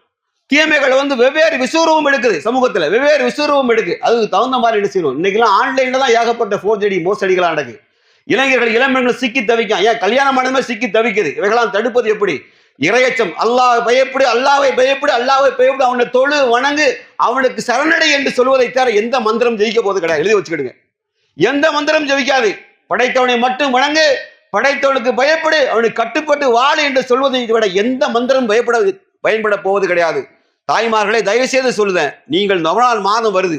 A: தீமைகள் வெவ்வேறு விசுவரூபம் எடுக்குது, சமூகத்தில் வெவ்வேறு விசுவரூபம் எடுக்கு. அதுக்கு தகுந்த மாதிரி என்ன செய்யணும்? இன்னைக்கெல்லாம் ஆன்லைன்ல தான் ஏகப்பட்ட ஃபோர்ஜடி மோசடிகளாக நடக்குது. இளைஞர்கள் இளம்பெண்கள் சிக்கி தவிக்கும். ஏன் கல்யாணம் ஆனதுமே சிக்கி தவிக்குது. இவைகளாம் தடுப்பது எப்படி? இறையச்சம். அல்லாஹ் பயப்படு, அல்லாஹ்வை பயப்படு, அவனை தொழு, வணங்கு, அவனுக்கு சரணடை என்று சொல்வதை தவிர எந்த மந்திரம் ஜெயிக்க போது கிடையாது. எழுதி வச்சுக்கிடுங்க. எந்த மந்திரம் ஜெயிக்காது. படைத்தவனை மட்டும் வணங்கு, படைத்தவனுக்கு பயப்படு, அவனுக்கு கட்டுப்பட்டு வாழு என்று சொல்வதை விட எந்த மந்திரம் பயன்பட போவது கிடையாது. தாய்மார்களை தயவு செய்து சொல்லுதேன், நீங்கள் ரமலான் மாதம் வருது,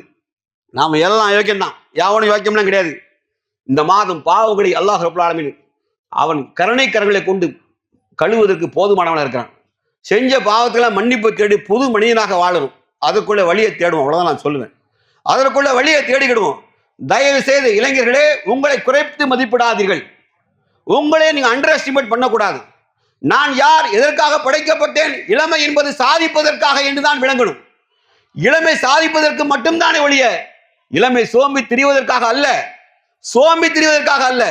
A: நாம எல்லாம் யோக்கியம் தான், யாவனும் யோக்கியம்லாம் கிடையாது. இந்த மாதம் பாவங்களை அல்லாஹ் ரப்பல் ஆலமீன் அவன் கருணை கரங்களை கொண்டு கழுவுவதற்கு போதுமானவனாக இருக்கிறான். செஞ்ச பாவத்தெல்லாம் மன்னிப்பு தேடி புது மனிதனாக வாழணும். அதுக்குள்ள வழியை தேடுவோம், அவ்வளவுதான் நான் சொல்லுவேன். அதற்குள்ள வழியை தேடிக்கிடுவோம். தயவு செய்து இளைஞர்களே, உங்களை குறைத்து மதிப்பிடாதீர்கள். உங்களே நீங்க அண்டர் எஸ்டிமேட் பண்ணக்கூடாது. நான் யார், எதற்காக படைக்கப்பட்டேன்? இளமை என்பது சாதிப்பதற்காக என்றுதான் விளங்கணும். இளமை சாதிப்பதற்கு மட்டும்தானே ஒழிய இளமை சோம்பி திரிவதற்காக அல்ல.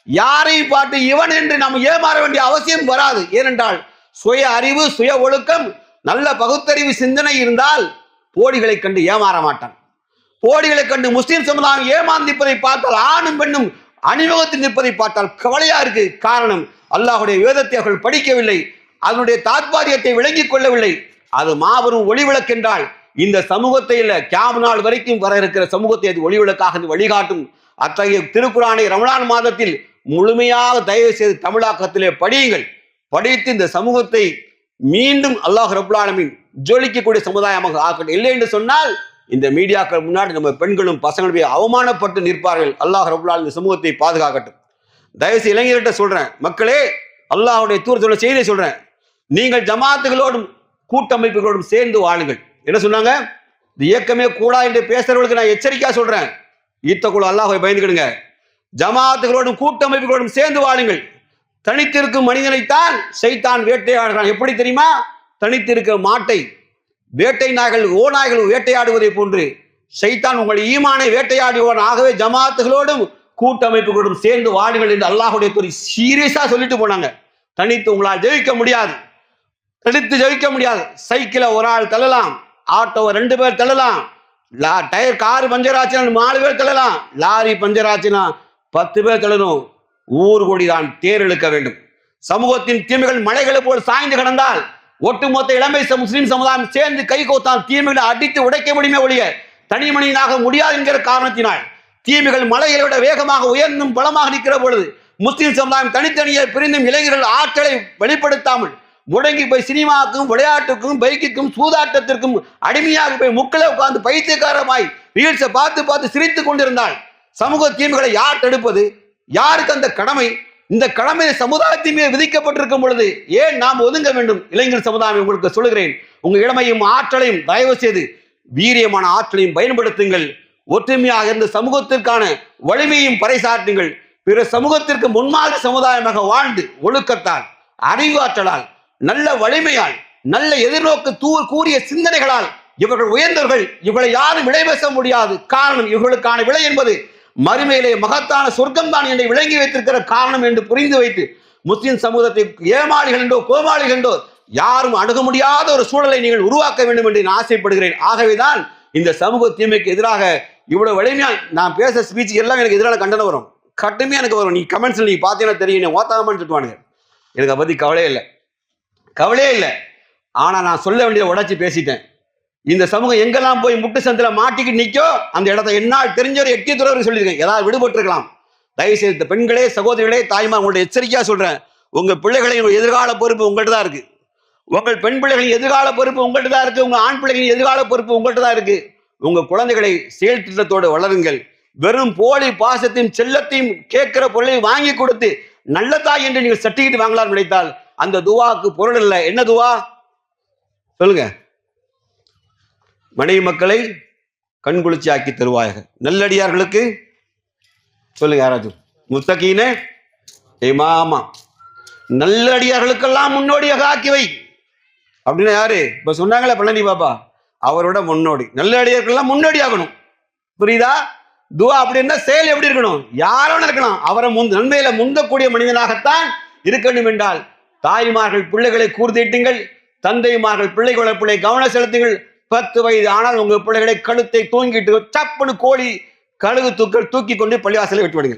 A: யாரையும் பார்த்து இவன் என்று நாம் ஏமாற வேண்டிய அவசியம் வராது. ஏனென்றால் சுய அறிவு, சுய ஒழுக்கம், நல்ல பகுத்தறிவு சிந்தனை இருந்தால் போடிகளை கண்டு ஏமாற மாட்டான். போடிகளை கண்டு முஸ்லிம் சமுதாயம் ஏமாந்திப்பதை பார்த்தால், ஆணும் பெண்ணும் அணிவகுத்து நிற்பதை பார்த்தால் கவலையா இருக்கு. காரணம், அல்லாஹுடைய வேதத்தை அவர்கள் படிக்கவில்லை, அதனுடைய தாத்பரியத்தை விளங்கிக் கொள்ளவில்லை. அது மாபெரும் ஒளிவிளக்கென்றால் இந்த சமூகத்தை இல்ல, கியாம நாள் வரைக்கும் வர இருக்கிற சமூகத்தை அது ஒளிவிளக்காக வழிகாட்டும். அத்தகைய திருக்குர்ஆனை ரமலான் மாதத்தில் முழுமையாக தயவு செய்து தமிழாக்கத்திலே படியுங்கள். படித்து இந்த சமூகத்தை மீண்டும் அல்லாஹ் ரப்பல் ஆலமீன் ஜொலிக்கக்கூடிய சமுதாயமாக ஆக்கட்டும். இல்லை என்று சொன்னால் இந்த மீடியாக்கள் முன்னாடி நம்ம பெண்களும் பசங்களும் அவமானப்பட்டு நிற்பார்கள். அல்லாஹ் ரப்பல் ஆலமீன் இந்த சமூகத்தை பாதுகாக்கட்டும். தயவுசெய்து இளைஞர்கிட்ட சொல்றேன், மக்களே, அல்லாஹ்வுடைய தூதர் சொன்ன செய்தியை சொல்றேன், நீங்கள் ஜமாத்துகளோடும் கூட்டமைப்புகளோடும் சேர்ந்து வாழுங்கள். என்ன சொன்னாங்க? இந்த இயக்கமே கூடா என்று பேசுறவர்களுக்கு நான் எச்சரிக்கையா சொல்றேன், ஈத்தக்குழு அல்லாஹ்வை பயந்துக்கிடுங்க. ஜமாத்துகளோடும் கூட்டமைப்புகளோடும் சேர்ந்து வாழுங்கள். தனித்திருக்கும் மனிதனைத்தான் சைத்தான் வேட்டையாடுகிறான். எப்படி தெரியுமா? தனித்திருக்க மாட்டை வேட்டை நாய்கள் ஓநாய்கள் வேட்டையாடுவதை போன்று சைத்தான் உங்கள் ஈமானை வேட்டையாடுவான். ஆகவே ஜமாத்துகளோடும் கூட்டமைப்புகளோடும் சேர்ந்து வாழுங்கள் என்று அல்லாஹ்வுடைய தூதர் சீரியஸா சொல்லிட்டு போனாங்க. தனித்து உங்களால் ஜெயிக்க முடியாது, சைக்கிளை ஒரு ஆள் தள்ளலாம், ஆட்டோவை 2 பேர் தள்ளலாம், டயர் கார் பஞ்சர் ஆச்சுன்னா 4 பேர் தள்ளலாம், லாரி பஞ்சர் ஆச்சுன்னா 10 பேர் தள்ளணும். ஊர் கூடிதான் தேர் இழுக்க வேண்டும். சமூகத்தின் தீமைகள் மலைகளை போல் சாய்ந்து கிடந்தால் ஒட்டுமொத்த இளமை முஸ்லிம் சமுதாயம் சேர்ந்து கை கோத்தால் தீமைகளை அடித்து உடைக்க முடியுமே ஒழிய தனி மனிதனாக முடியாது என்கிற காரணத்தினால் தீமைகள் மலைகளை விட வேகமாக உயர்ந்தும் பலமாக நிற்கிற பொழுது முஸ்லிம் சமுதாயம் தனித்தனியே பிரிந்தும் இளைஞர்கள் ஆற்றலை வெளிப்படுத்தாமல் முடங்கி போய் சினிமாவுக்கும் விளையாட்டுக்கும் பைக்குக்கும் சூதாட்டத்திற்கும் அடிமையாக போய் முக்களை உட்கார்ந்து பைத்தியக்காரமாய் ரீல்ஸை பார்த்து சிரித்துக் கொண்டிருந்தால் சமூக தீமைகளை யார் தடுப்பது? யாருக்கு அந்த கடமை? இந்த கடமை சமுதாயத்தின் மீது விதிக்கப்பட்டிருக்கும் பொழுது ஏன் நாம் ஒதுங்க வேண்டும்? இளைஞர் சமுதாயம் உங்களுக்கு சொல்லுகிறேன், உங்க இளமையும் ஆற்றலையும் தயவு செய்து வீரியமான ஆற்றலையும் பயன்படுத்துங்கள். ஒற்றுமையாக இருந்த சமூகத்திற்கான வலிமையும் பறைசாற்றுங்கள். பிற சமூகத்திற்கு முன்மாதிரி சமுதாயமாக வாழ்ந்து ஒழுக்கத்தால், அறிவாற்றலால், நல்ல வலிமையால், நல்ல எதிர்நோக்கு கூறிய சிந்தனைகளால் இவர்கள் உயர்ந்தவர்கள், இவர்களை யாரும் விலை பேச முடியாது. காரணம், இவர்களுக்கான விலை என்பது மறுமையிலே மகத்தான சொர்க்கம் தான் என்னை விளங்கி வைத்திருக்கிற காரணம் என்று புரிந்து வைத்து முஸ்லிம் சமூகத்தை ஏமாளிகள் என்றோ கோமாளிகள் என்றோ யாரும் அணுக முடியாத ஒரு சூழலை நீங்கள் உருவாக்க வேண்டும் என்று நான் ஆசைப்படுகிறேன். ஆகவேதான் இந்த சமூக தீமைக்கு எதிராக இவ்வளவு வலிமையா நான் பேச ஸ்பீச் எல்லாம் எனக்கு எதிரான கண்டனம் வரும், கட்டுமையா எனக்கு வரும். நீ கமெண்ட்ஸ்ல நீ பார்த்தீங்கன்னா தெரியும், ஓத்தாமன்னு சொல்லுவானுங்க. எனக்கு அதை பத்தி கவலையே இல்லை. ஆனா நான் சொல்ல வேண்டியதை உடைச்சி பேசிட்டேன். இந்த சமூகம் எங்கெல்லாம் போய் முட்டு சந்தில மாட்டிக்கிட்டு நிற்கோ அந்த இடத்த என்னால் தெரிஞ்ச ஒரு எட்டியத்துறவர் சொல்லியிருக்கேன். ஏதாவது விடுபட்டிருக்கலாம். தயவுசெய்து பெண்களே, சகோதரிகளே, தாய்மார், உங்களுடைய எச்சரிக்கையா சொல்றேன். உங்க பிள்ளைகளின் எதிர்கால பொறுப்பு உங்கள்கிட்ட தான் இருக்கு. உங்கள் பெண் பிள்ளைகளின் எதிர்கால பொறுப்பு உங்கள்கிட்ட தான் இருக்கு. உங்க ஆண் பிள்ளைகளின் எதிர்கால பொறுப்பு உங்கள்கிட்ட தான் இருக்கு. உங்க குழந்தைகளை செயல் திட்டத்தோடு வளருங்கள். வெறும் போலி பாசத்தையும் செல்லத்தையும் கேட்கிற பொருளை வாங்கி கொடுத்து நல்ல தாய் என்று நீங்கள் சர்டிபிகேட் வாங்கலாம் நினைத்தால் அந்த துவாக்கு பொருள் இல்லை. என்ன துவா சொல்லுங்க? மனைவி மக்களை கண்குளிர்ச்சி ஆக்கி தருவாயாக. நல்லடியார்களுக்கு சொல்லுங்க யாராச்சும் முத்தகீனே இமாமா, நல்லடியார்களுக்கெல்லாம் முன்னோடியாக ஆக்கி வை அப்படின்னா யாரு? இப்ப சொன்னாங்களே பழனி பாபா, அவரோட முன்னோடி. நல்லடியார்கள்லாம் முன்னோடி ஆகணும். புரியுதா? துவா அப்படின்னா செயல் எப்படி இருக்கணும்? யாரும் இருக்கலாம், அவரை நன்மையில முந்தக்கூடிய மனிதனாகத்தான் இருக்க வேண்டும். என்றால் தாய்மார்கள் பிள்ளைகளை கூர்தீட்டுங்கள், தந்தைமார்கள் பிள்ளை கவனம் செலுத்துங்கள். 10 வயது ஆனால் உங்க பிள்ளைகளை கழுத்தை தூங்கிட்டு சப்புன்னு கோழி கழுகு தூக்கி கொண்டு பள்ளிவாசலை விட்டு விடுங்க.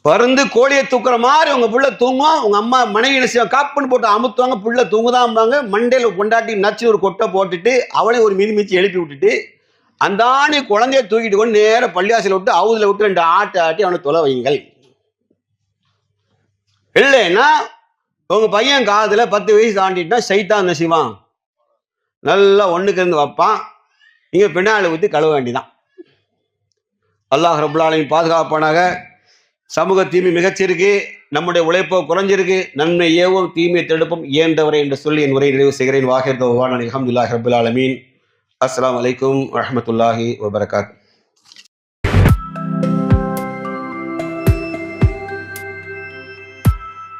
A: பருந்து கோழியை தூக்குற மாதிரி உங்க புள்ள தூங்கும். உங்க அம்மா மனைவி காப்புன்னு போட்டு அமுத்துவாங்க, புள்ள தூங்குதாம்பாங்க. மண்டையில கொண்டாட்டி நச்சு ஒரு கொட்டை போட்டுட்டு அவளையும் ஒரு மிதிச்சு எழுப்பி விட்டுட்டு அந்தாண்டி குழந்தைய தூக்கிட்டு கொண்டு நேர பள்ளிவாசலை விட்டு அவுதுல விட்டு 2 ஆட்டி அவனை தொலை வையுங்கள். இல்லைன்னா உங்க பையன் காதுல 10 வயசு தாண்டிட்டா சைத்தான் என்ன செய்வான்? நல்லா ஒண்ணுக்கு இருந்து வைப்பான். நீங்க பின்னால ஊற்றி கழுவ வேண்டிதான். அல்லாஹ் ரப்புல் ஆலமீன் பாதுகாப்பானாக. சமூக தீமை மிகச்சிருக்கு, நம்முடைய உழைப்போ குறைஞ்சிருக்கு. நன்மை ஏவோம், தீமையை தடுப்போம், இயன்றவரை என்று சொல்லி என் உரை நிறைவு செய்கிறேன். வாஹிர் தவானா அல்ஹம்துலில்லாஹி ரப்பில் ஆலமீன். அஸ்ஸலாமு அலைக்கும் வரஹ்மத்துல்லாஹி வபரகாத்துஹு.